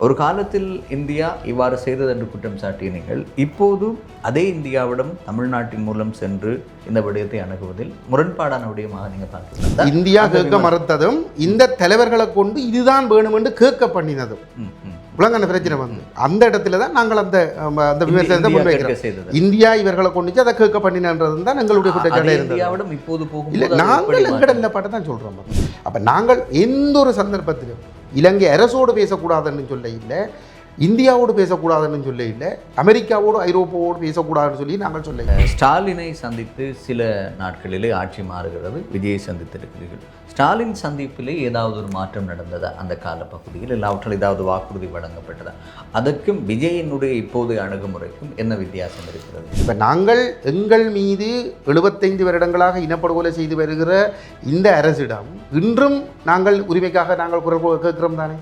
ஒரு காலத்தில் இந்தியா இவ்வாறு செய்தது என்று குற்றம் சாட்டிய நீங்கள் இப்போது அதே இந்தியாவிடம் தமிழ்நாட்டின் மூலம் சென்று இந்த விடயத்தை அணுகுவதில் முரண்பாடான விடயமாக நீங்கள் பார்க்கலாம். இந்தியா கேட்க மறுத்ததும் இந்த தலைவர்களை கொண்டு இதுதான் வேணும் என்று கேட்க பண்ணினதும் உலக பிரச்சனை வந்து அந்த இடத்துல தான் நாங்கள் அந்த விமர்சனத்தை முன்வைக்கிறோம். இந்தியா இவர்களை கொண்டு அதை கேட்க பண்ணினன்றது தான் எங்களுடைய குற்றச்சாட்டு இருந்தது. இப்போது போகும் இல்லை, நாங்கள் எங்கட நிலப்பாட்டை தான் சொல்கிறோம். அப்போ நாங்கள் எந்த ஒரு சந்தர்ப்பத்திலும் இலங்கை அரசோடு பேசக்கூடாதுன்னு சொல்ல இல்லை, இந்தியாவோடு பேசக்கூடாதுன்னு சொல்ல இல்லை, அமெரிக்காவோடு ஐரோப்பாவோடு பேசக்கூடாதுன்னு சொல்லி நாங்கள் சொல்ல. ஸ்டாலினை சந்தித்து சில நாட்களிலே ஆட்சி மாறுகிறது, விஜயை சந்தித்திருக்கிறீர்கள். ஸ்டாலின் சந்திப்பிலே ஏதாவது ஒரு மாற்றம் நடந்ததா அந்த காலப்பகுதியில்? இல்லாவற்றில் ஏதாவது வாக்குறுதி வழங்கப்பட்டதா? அதற்கும் விஜயினுடைய இப்போதைய அணுகுமுறைக்கும் என்ன வித்தியாசம் இருக்கிறது? இப்போ நாங்கள் எங்கள் மீது 75 வருடங்களாக இனப்படுகொலை செய்து வருகிற இந்த அரசிடம் இன்றும் நாங்கள் உரிமைக்காக நாங்கள் குரல் கேட்கிறோம் தானே.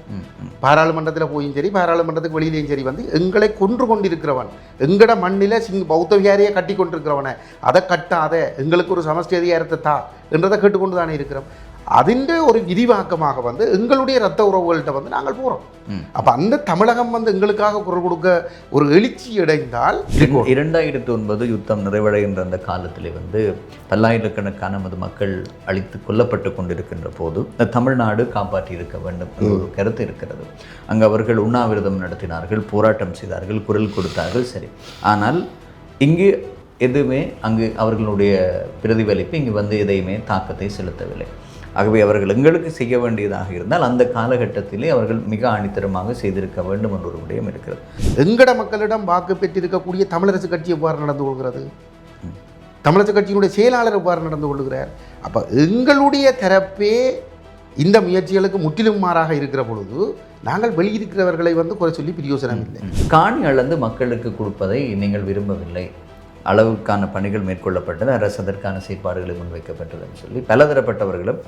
பாராளுமன்றத்தில் போயும் சரி, பாராளுமன்றத்துக்கு வெளியிலேயும் சரி வந்து எங்களை கொன்று கொண்டிருக்கிறவன், எங்கட மண்ணில் பௌத்த விகாரியை கட்டி கொண்டிருக்கிறவனை அதை கட்டாத எங்களுக்கு ஒரு சமஷ்டி அதிகாரத்தை தா என்றதை கேட்டுக்கொண்டு தானே இருக்கிறோம். அதிൻ്റെ ஒரு விரிவாக்கமாக வந்து எங்களுடைய இரத்த உறவுகள்கிட்ட வந்து நாங்கள் போகிறோம். அப்போ அந்த தமிழகம் வந்து எங்களுக்காக குரல் கொடுக்க ஒரு எழுச்சி அடைந்தால் 2009 யுத்தம் நிறைவடைகின்ற அந்த காலத்திலே வந்து பல்லாயிரக்கணக்கான நமது மக்கள் அழித்து கொல்லப்பட்டு கொண்டிருக்கின்ற போது தமிழ்நாடு காப்பாற்றி இருக்க வேண்டும் என்ற ஒரு கருத்து இருக்கிறது. அங்கு அவர்கள் உண்ணாவிரதம் நடத்தினார்கள், போராட்டம் செய்தார்கள், குரல் கொடுத்தார்கள். சரி, ஆனால் இங்கு எதுவுமே அங்கு அவர்களுடைய பிரதிபலிப்பு இங்கு வந்து எதையுமே தாக்கத்தை செலுத்தவில்லை. ஆகவே அவர்கள் எங்களுக்கு செய்ய வேண்டியதாக இருந்தால் அந்த காலகட்டத்திலே அவர்கள் மிக ஆணித்தரமாக செய்திருக்க வேண்டும் என்ற ஒரு விடயம் இருக்கிறது. எங்கட மக்களிடம் வாக்கு பெற்றிருக்கக்கூடிய தமிழரசு கட்சி எவ்வாறு நடந்து கொள்கிறது, தமிழரசு கட்சியினுடைய செயலாளர் எவ்வாறு நடந்து கொள்கிறார்? அப்போ எங்களுடைய தரப்பே இந்த முயற்சிகளுக்கு முற்றிலும் மாறாக இருக்கிற பொழுது நாங்கள் வெளியிருக்கிறவர்களை வந்து குறை சொல்லி பிரயோசனம் இல்லை. காணி அளந்து மக்களுக்கு கொடுப்பதை நீங்கள் விரும்பவில்லை, அளவுக்கான பணிகள் மேற்கொள்ளப்பட்டது, அரசு அதற்கான செயற்பாடுகளை முன்வைக்கப்பட்டதுன்னு சொல்லி பலதரப்பட்டவர்களும்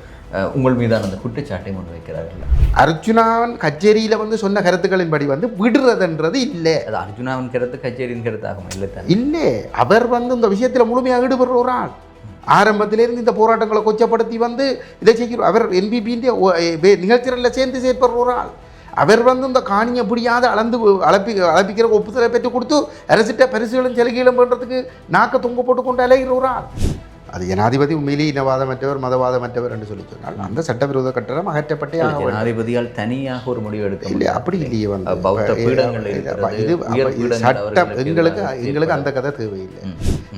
உங்கள் மீதான அந்த குற்றச்சாட்டை முன்வைக்கிறார்கள். அர்ஜுனாவின் கச்சேரியில் வந்து சொன்ன கருத்துக்களின்படி வந்து விடுறதுன்றது இல்லை. அது அர்ஜுனாவின் கருத்து கச்சேரியின் கருத்தாகும் இல்லை தான். இல்லை, அவர் வந்து இந்த விஷயத்தில் முழுமையாக ஈடுபடுற ஒரு ஆள். ஆரம்பத்திலேருந்து இந்த போராட்டங்களை கொச்சப்படுத்தி வந்து இதை செய்கிறோம். அவர் என்பிபியின் நிகழ்ச்சிகளில் சேர்ந்து செயற்படுற ஒரு ஆள். அவர் வந்து இந்த காணியை பிடியாத அளப்பிக்கிற ஒப்புதலை பெற்று கொடுத்து அரசிட்ட பரிசுகளும் சலுகைகளும் பண்ணுறதுக்கு நாக்க தொங்க போட்டு கொண்டு அலைகிற ஒரு ஆள். அது ஜனாதிபதி உண்மையிலேயே இனவாதமற்றவர் மதவாதமற்றவர் என்று சொல்லி சொன்னால் அந்த சட்டவிரோத கட்டணம் அகற்றப்பட்டே ஜனாதிபதியால் தனியாக ஒரு முடிவு எடுக்க இல்லை. அப்படி இல்லையே வந்து இது சட்டம் எங்களுக்கு அந்த கதை தேவையில்லை.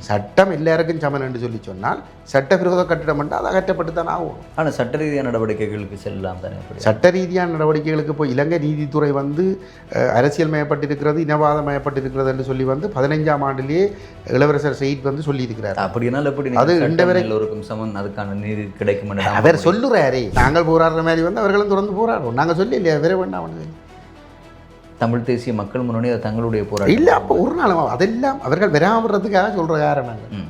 சட்டம் எல்லாருக்கும் சமன் என்று சொல்லி சொன்னால் சட்டவிரோத கட்டிடம் என்று அது அகற்றப்பட்டு தான் ஆகும். ஆனால் சட்ட ரீதியான நடவடிக்கைகளுக்கு செல்லலாம் தானே. சட்ட ரீதியான நடவடிக்கைகளுக்கு இப்போ இலங்கை நீதித்துறை வந்து அரசியல் மயப்பட்டிருக்கிறது, இனவாதம் மயப்பட்டிருக்கிறது என்று சொல்லி வந்து 15ஆம் ஆண்டிலேயே இளவரசர் சயீத் வந்து சொல்லியிருக்கிறார். அப்படினால் எப்படி அது எல்லோருக்கும் சமன் அதுக்கான நீதி கிடைக்கும் அவர் சொல்லுறாரே. நாங்கள் போராடுற மாதிரி வந்து அவர்களும் தொடர்ந்து போராடுவோம். நாங்கள் சொல்லி இல்லையா வேற வேண்டாம். தமிழ் தேசிய மக்கள் முன்னணி அது தங்களுடைய போராட்டம் இல்லை. அப்போ ஒரு நாள் அதெல்லாம் அவர்கள் வராமறதுக்காக சொல்கிற காரணங்கள்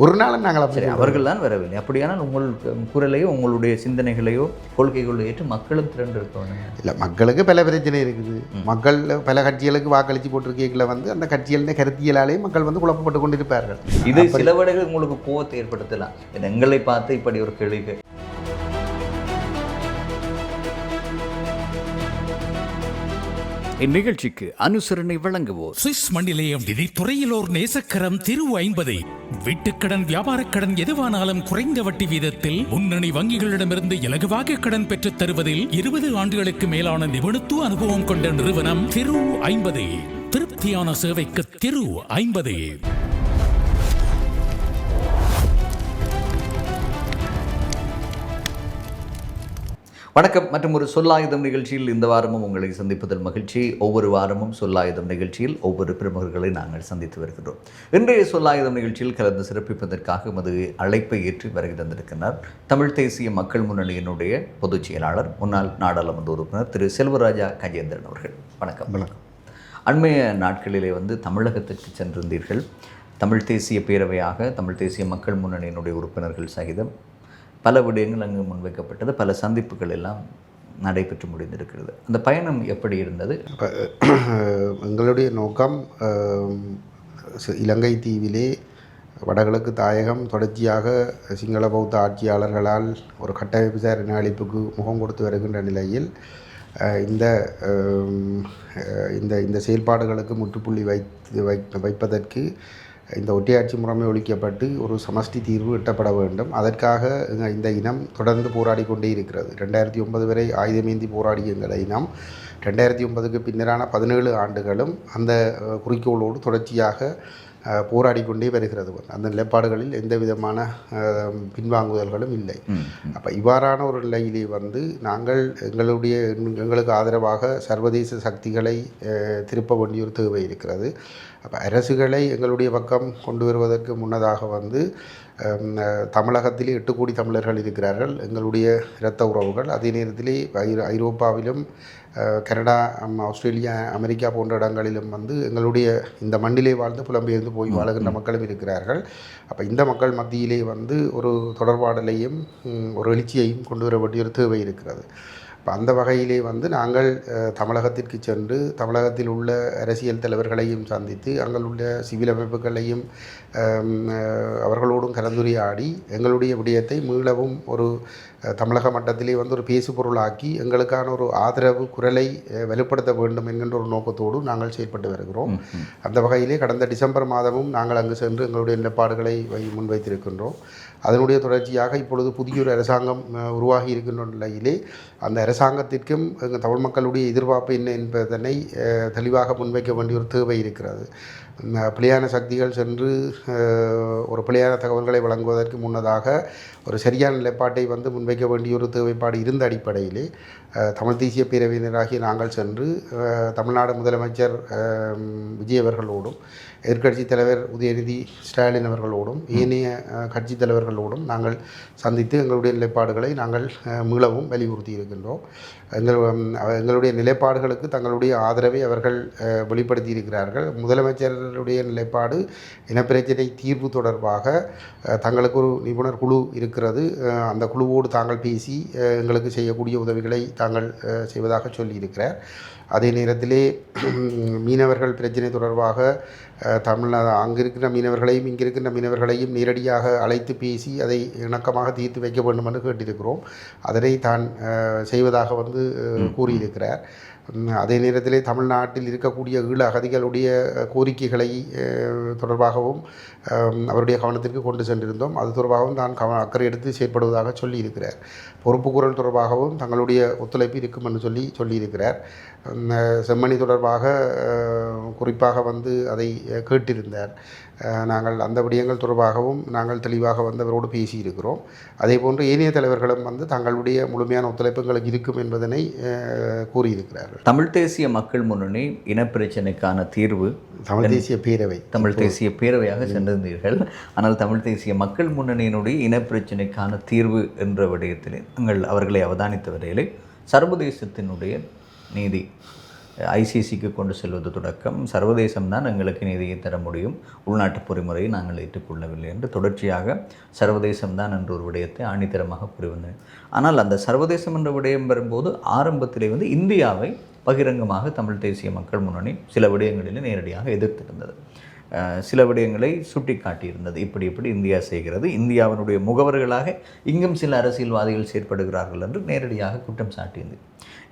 ஒரு நாள் நாங்கள் அப்படி அவர்கள் தான் வரவில்லை. அப்படியானால் உங்கள் குரலையோ உங்களுடைய சிந்தனைகளையோ கொள்கைகளோ ஏற்று மக்களும் திரண்டு இருக்கணும். இல்லை, மக்களுக்கு பல பிரச்சனை இருக்குது. மக்கள் பல கட்சிகளுக்கு வாக்களித்து போட்டிருக்கீங்கள வந்து அந்த கட்சிகளின் கருத்தியலாலே மக்கள் வந்து குழப்பப்பட்டு கொண்டிருப்பார்கள். இது சில வேளைகள் உங்களுக்கு கோவத்தை ஏற்படுத்தலாம். எங்களை பார்த்து இப்படி ஒரு கேள்வி. இந்நிகழ்ச்சிக்கு அனுசரணை வழங்குவோர் சுவிஸ் மண்ணிலேயும் நிதித்துறையிலோர் நேசக்கரம் திரு 50 வீட்டுக்கடன் வியாபாரக்கடன் எதுவானாலும் குறைந்த வட்டி வீதத்தில் முன்னணி வங்கிகளிடமிருந்து இலகுவாக கடன் பெற்றுத் தருவதில் 20 ஆண்டுகளுக்கு மேலான நிபுணத்துவ அனுபவம் கொண்ட நிறுவனம் திரு 50. திருப்தியான சேவைக்கு திரு 50. வணக்கம். மற்றும் ஒரு சொல்லாயுதம் நிகழ்ச்சியில் இந்த வாரமும் உங்களை சந்திப்பதில் மகிழ்ச்சி. ஒவ்வொரு வாரமும் சொல்லாயுதம் நிகழ்ச்சியில் ஒவ்வொரு பிரமுகர்களை நாங்கள் சந்தித்து வருகின்றோம். இன்றைய சொல்லாயுதம் நிகழ்ச்சியில் கலந்து சிறப்பிப்பதற்காக எமது அழைப்பை ஏற்றி வருகை தந்திருக்கிறார் தமிழ் தேசிய மக்கள் முன்னணியினுடைய பொதுச் செயலாளர், முன்னாள் நாடாளுமன்ற உறுப்பினர் திரு செல்வராஜா கஜேந்திரன் அவர்கள். வணக்கம். வணக்கம். அண்மைய நாட்களிலே வந்து தமிழகத்திற்கு சென்றிருந்தீர்கள். தமிழ் தேசிய பேரவையாக தமிழ் தேசிய மக்கள் முன்னணியினுடைய உறுப்பினர்கள் சகிதம் பல விடயங்கள் அங்கு முன்வைக்கப்பட்டது, பல சந்திப்புகள் எல்லாம் நடைபெற்று முடிந்திருக்கிறது. அந்த பயணம் எப்படி இருந்தது? எங்களுடைய நோக்கம் இலங்கை தீவிலே வடகிழக்கு தாயகம் தொடர்ச்சியாக சிங்கள பௌத்த ஆட்சியாளர்களால் ஒரு கட்டமைப்பு சார் அழிப்புக்கு முகம் கொடுத்து வருகின்ற நிலையில் இந்த இந்த இந்த செயல்பாடுகளுக்கு முற்றுப்புள்ளி வைப்பதற்கு இந்த ஒற்றையாட்சி முறைமை ஒழிக்கப்பட்டு ஒரு சமஷ்டி தீர்வு எட்டப்பட வேண்டும். அதற்காக இந்த இனம் தொடர்ந்து போராடி கொண்டே இருக்கிறது. 2009 வரை ஆயுதமேந்தி போராடிய எங்கள் இனம் 2009க்கு பின்னரான 17 ஆண்டுகளும் அந்த குறிக்கோளோடு தொடர்ச்சியாக போராடி கொண்டே வருகிறது. அந்த நிலைப்பாடுகளில் எந்த விதமான பின்வாங்குதல்களும் இல்லை. அப்போ இவ்வாறான ஒரு நிலையிலே நாங்கள் எங்களுக்கு ஆதரவாக சர்வதேச சக்திகளை திருப்ப வேண்டிய ஒரு தேவை இருக்கிறது. அப்போ அரசுகளை எங்களுடைய பக்கம் கொண்டு வருவதற்கு முன்னதாக தமிழகத்திலே 8 கோடி தமிழர்கள் இருக்கிறார்கள், எங்களுடைய இரத்த உறவுகள். அதே நேரத்திலே ஐரோப்பாவிலும் கனடா, ஆஸ்திரேலியா, அமெரிக்கா போன்ற இடங்களிலும் எங்களுடைய இந்த மண்ணிலே வாழ்ந்து புலம்பெயர்ந்து போய் வாழுகின்ற மக்களும் இருக்கிறார்கள். அப்போ இந்த மக்கள் மத்தியிலே ஒரு தொடர்பாடலையும் ஒரு எழுச்சியையும் கொண்டு வர வேண்டிய ஒரு தேவை இருக்கிறது. இப்போ அந்த வகையிலே நாங்கள் தமிழகத்திற்கு சென்று தமிழகத்தில் உள்ள அரசியல் தலைவர்களையும் சந்தித்து அங்குள்ள சிவில் அமைப்புகளையும் அவர்களோடும் கலந்துரையாடி எங்களுடைய விடயத்தை மீளவும் ஒரு தமிழக மட்டத்திலே ஒரு பேசுபொருளாக்கி எங்களுக்கான ஒரு ஆதரவு குரலை வலுப்படுத்த வேண்டும் என்கின்ற ஒரு நோக்கத்தோடு நாங்கள் செயல்பட்டு வருகிறோம். அந்த வகையிலே கடந்த டிசம்பர் மாதமும் நாங்கள் அங்கு சென்று எங்களுடைய நிலைப்பாடுகளை முன்வைத்திருக்கின்றோம். அதனுடைய தொடர்ச்சியாக இப்பொழுது புதிய ஒரு அரசாங்கம் உருவாகி இருக்கின்ற நிலையிலே அந்த அரசாங்கத்திற்கும் எங்கள் தமிழ் மக்களுடைய எதிர்பார்ப்பு என்ன என்பதனை தெளிவாக முன்வைக்க வேண்டிய ஒரு தேவை இருக்கிறது. பிழையான சக்திகள் சென்று ஒரு பிழையான தகவல்களை வழங்குவதற்கு முன்னதாக ஒரு சரியான நிலைப்பாட்டை முன்வைக்க வேண்டிய ஒரு தேவைப்பாடு இருந்த அடிப்படையிலே தமிழ் தேசிய பேரவையினராகிய நாங்கள் சென்று தமிழ்நாடு முதலமைச்சர் விஜய் அவர்களோடும் எதிர்க்கட்சி தலைவர் உதயநிதி ஸ்டாலின் அவர்களோடும் ஏனைய கட்சி தலைவர்களோடும் நாங்கள் சந்தித்து எங்களுடைய நிலைப்பாடுகளை நாங்கள் மீளவும் வலியுறுத்தி இருக்கின்றோம். எங்களுடைய நிலைப்பாடுகளுக்கு தங்களுடைய ஆதரவை அவர்கள் வெளிப்படுத்தி இருக்கிறார்கள். முதலமைச்சருடைய நிலைப்பாடு இனப்பிரச்சினை தீர்வு தொடர்பாக தங்களுக்கு ஒரு நிபுணர் குழு இருக்கிறது, அந்த குழுவோடு தாங்கள் பேசி எங்களுக்கு செய்யக்கூடிய உதவிகளை தாங்கள் செய்வதாக சொல்லியிருக்கிறார். அதே நேரத்திலே மீனவர்கள் பிரச்சனை தொடர்பாக அங்கே இருக்கிற மீனவர்களையும் இங்கே இருக்கின்ற மீனவர்களையும் நேரடியாக அழைத்து பேசி அதை இணக்கமாக தீர்த்து வைக்க வேண்டும் என்று கேட்டிருக்கிறோம். அதனை தான் செய்வதாக கூறியிருக்கிறார். அதே நேரத்திலே தமிழ்நாட்டில் இருக்கக்கூடிய ஈழ அகதிகளுடைய கோரிக்கைகளை தொடர்பாகவும் அவருடைய கவனத்திற்கு கொண்டு சென்றிருந்தோம். அது தொடர்பாகவும் தான் அக்கறை எடுத்து செயற்படுவதாக சொல்லியிருக்கிறார். பொறுப்புக்கூறல் தொடர்பாகவும் தங்களுடைய ஒத்துழைப்பு இருக்கும் என்று சொல்லியிருக்கிறார். செம்மணி தொடர்பாக குறிப்பாக அதை கேட்டிருந்தார். நாங்கள் அந்த விடயங்கள் தொடர்பாகவும் நாங்கள் தெளிவாக அவரோடு பேசியிருக்கிறோம். அதே போன்று ஏனைய தலைவர்களும் தங்களுடைய முழுமையான ஒத்துழைப்புகளுக்கு இருக்கும் என்பதனை கூறியிருக்கிறார்கள். தமிழ் தேசிய மக்கள் முன்னணி இனப்பிரச்சனைக்கான தீர்வு தமிழ் தேசிய பேரவையாக சென்றிருந்தீர்கள். ஆனால் தமிழ் தேசிய மக்கள் முன்னணியினுடைய இனப்பிரச்சனைக்கான தீர்வு என்ற விடயத்திலே அவர்களை அவதானித்த வரையிலே சர்வதேசத்தினுடைய நீதி ஐசிசிக்கு கொண்டு செல்வது தொடக்கம் சர்வதேசம்தான் எங்களுக்கு நீதியை தர முடியும், உள்நாட்டு பொறிமுறையை நாங்கள் ஏற்றுக்கொள்ளவில்லை என்று தொடர்ச்சியாக சர்வதேசம்தான் என்ற ஒரு விடயத்தை ஆணித்தரமாக புரிவந்தேன். ஆனால் அந்த சர்வதேசம் என்ற விடயம் வரும்போது ஆரம்பத்திலே இந்தியாவை பகிரங்கமாக தமிழ் தேசிய மக்கள் முன்னணி சில விடயங்களில் நேரடியாக எதிர்த்திருந்தது. சில விடயங்களை சுட்டி காட்டியிருந்தது. இப்படி இந்தியா செய்கிறது, இந்தியாவினுடைய முகவர்களாக இங்கும் சில அரசியல்வாதிகள் செயற்படுகிறார்கள் என்று நேரடியாக குற்றம் சாட்டியிருந்தது.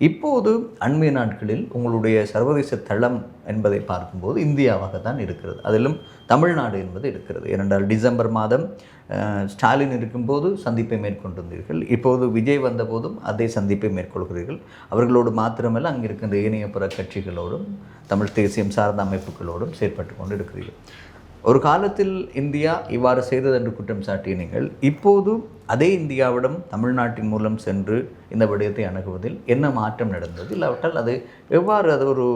இப்போது அண்மைய நாட்களில் உங்களுடைய சர்வதேச தளம் என்பதை பார்க்கும்போது இந்தியாவாகத்தான் இருக்கிறது, அதிலும் தமிழ்நாடு என்பது இருக்கிறது. ஏனென்றால் டிசம்பர் மாதம் ஸ்டாலின் இருக்கும்போது சந்திப்பை மேற்கொண்டிருந்தீர்கள், இப்போது விஜய் வந்தபோதும் அதே சந்திப்பை மேற்கொள்கிறீர்கள். அவர்களோடு மாத்திரமல்ல அங்கே இருக்கின்ற ஏனைய புற கட்சிகளோடும் தமிழ் தேசியம் சார்ந்த அமைப்புகளோடும் செயற்பட்டு கொண்டு இருக்கிறீர்கள். ஒரு காலத்தில் இந்தியா இவ்வாறு செய்தது என்று குற்றம் சாட்டிய நீங்கள் இப்போது அதே இந்தியாவிடம் தமிழ்நாட்டின் மூலம் சென்று இந்த விடயத்தை அணுகுவதில் என்ன மாற்றம் நடந்தது, இல்லாவிட்டால் அது எவ்வாறு அது ஒரு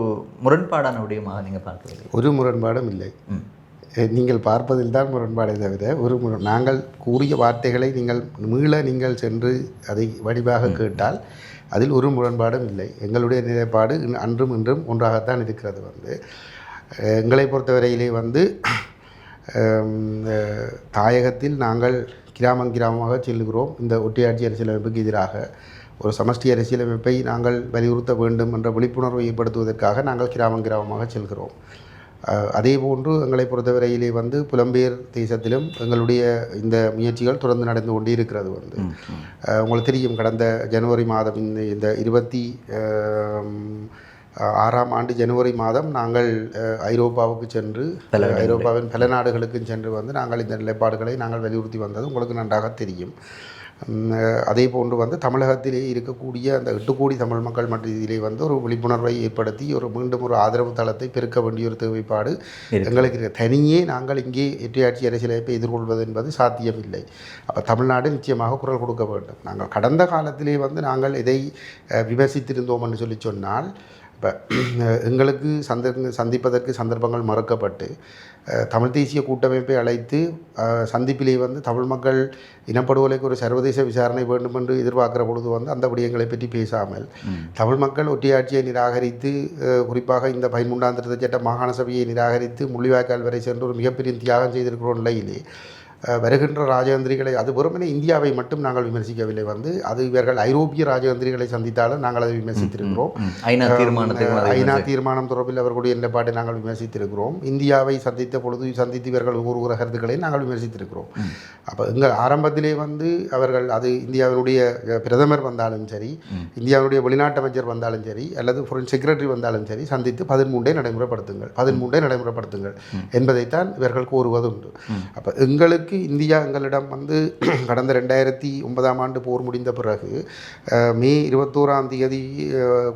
முரண்பாடான விடயமாக நீங்கள் பார்க்கவில்லை? ஒரு முரண்பாடும் இல்லை. நீங்கள் பார்ப்பதில் தான் முரண்பாடை தவிர நாங்கள் கூறிய வார்த்தைகளை நீங்கள் சென்று அதை வடிவாக கேட்டால் அதில் ஒரு முரண்பாடும் இல்லை. எங்களுடைய நிலைப்பாடு அன்றும் இன்றும் ஒன்றாகத்தான் இருக்கிறது. எங்களை பொறுத்தவரையிலே தாயகத்தில் நாங்கள் கிராமமாக செல்கிறோம். இந்த ஒற்றையாட்சி அரசியலமைப்புக்கு எதிராக ஒரு சமஷ்டி அரசியலமைப்பை நாங்கள் வலியுறுத்த வேண்டும் என்ற விழிப்புணர்வை ஏற்படுத்துவதற்காக நாங்கள் கிராமமாக செல்கிறோம். அதே போன்று எங்களை பொறுத்தவரையிலே வந்து புலம்பெயர் தேசத்திலும் எங்களுடைய இந்த முயற்சிகள் தொடர்ந்து நடந்து கொண்டே இருக்கிறது. வந்து உங்களுக்கு தெரியும், கடந்த ஜனவரி மாதம் இந்த 26ஆம் ஆண்டு ஜனவரி மாதம் நாங்கள் ஐரோப்பாவுக்கு சென்று ஐரோப்பாவின் பல நாடுகளுக்கும் சென்று வந்து நாங்கள் இந்த நிலைப்பாடுகளை நாங்கள் வலியுறுத்தி வந்தது உங்களுக்கு நன்றாக தெரியும். அதே போன்று வந்து தமிழகத்திலே இருக்கக்கூடிய அந்த 8 கோடி தமிழ் மக்கள் மத்தியிலே வந்து ஒரு விழிப்புணர்வை ஏற்படுத்தி மீண்டும் ஒரு ஆதரவு தளத்தை பெருக்க வேண்டிய ஒரு தேவைப்பாடு எங்களுக்கு இருக்க. தனியே நாங்கள் இங்கே ஒற்றையாட்சி அரசியலமைப்பை எதிர்கொள்வது என்பது சாத்தியமில்லை. அப்போ தமிழ்நாடு நிச்சயமாக குரல் கொடுக்க வேண்டும். நாங்கள் கடந்த காலத்திலே வந்து நாங்கள் இதை விமர்சித்திருந்தோம் என்று சொன்னால், இப்போ எங்களுக்கு சந்திப்பதற்கு சந்தர்ப்பங்கள் மறுக்கப்பட்டு தமிழ் தேசிய கூட்டமைப்பை அழைத்து சந்திப்பிலே வந்து தமிழ் மக்கள் இனப்படுகொலைக்கு ஒரு சர்வதேச விசாரணை வேண்டும் என்று எதிர்பார்க்கிற பொழுது வந்து அந்த விடயங்களை பற்றி பேசாமல் தமிழ் மக்கள் ஒற்றையாட்சியை நிராகரித்து, குறிப்பாக இந்த 13ஆம் திருத்தச் சட்ட மாகாண சபையை நிராகரித்து முள்ளிவாய்க்கால் வரை சென்று ஒரு மிகப்பெரிய தியாகம் செய்திருக்கிற நிலையிலே வருகின்ற ராஜதந்திரிகளை, அது வெறுமனே இந்தியாவை மட்டும் நாங்கள் விமர்சிக்கவில்லை. வந்து அது இவர்கள் ஐரோப்பிய ராஜதந்திரிகளை சந்தித்தாலும் நாங்கள் அதை விமர்சித்திருக்கிறோம். ஐநா தீர்மானம் தொடர்பில் அவர்களுடைய நிலைப்பாட்டை நாங்கள் விமர்சித்திருக்கிறோம். இந்தியாவை சந்தித்த பொழுது சந்தித்து இவர்கள் ஒவ்வொரு கருத்துக்களை நாங்கள் விமர்சித்திருக்கிறோம். அப்போ எங்கள் ஆரம்பத்திலே வந்து அவர்கள், அது இந்தியாவினுடைய பிரதமர் வந்தாலும் சரி, இந்தியாவுடைய வெளிநாட்டு அமைச்சர் வந்தாலும் சரி, அல்லது ஃபாரின் செக்ரட்டரி வந்தாலும் சரி, சந்தித்து 13 நடைமுறைப்படுத்துங்கள் என்பதைத்தான் இவர்கள் கோருவதுண்டு. அப்போ எங்களுக்கு இந்தியா எங்களிடம் வந்து கடந்த 2009ஆம் ஆண்டு போர் முடிந்த பிறகு மே 21ஆம் தேதி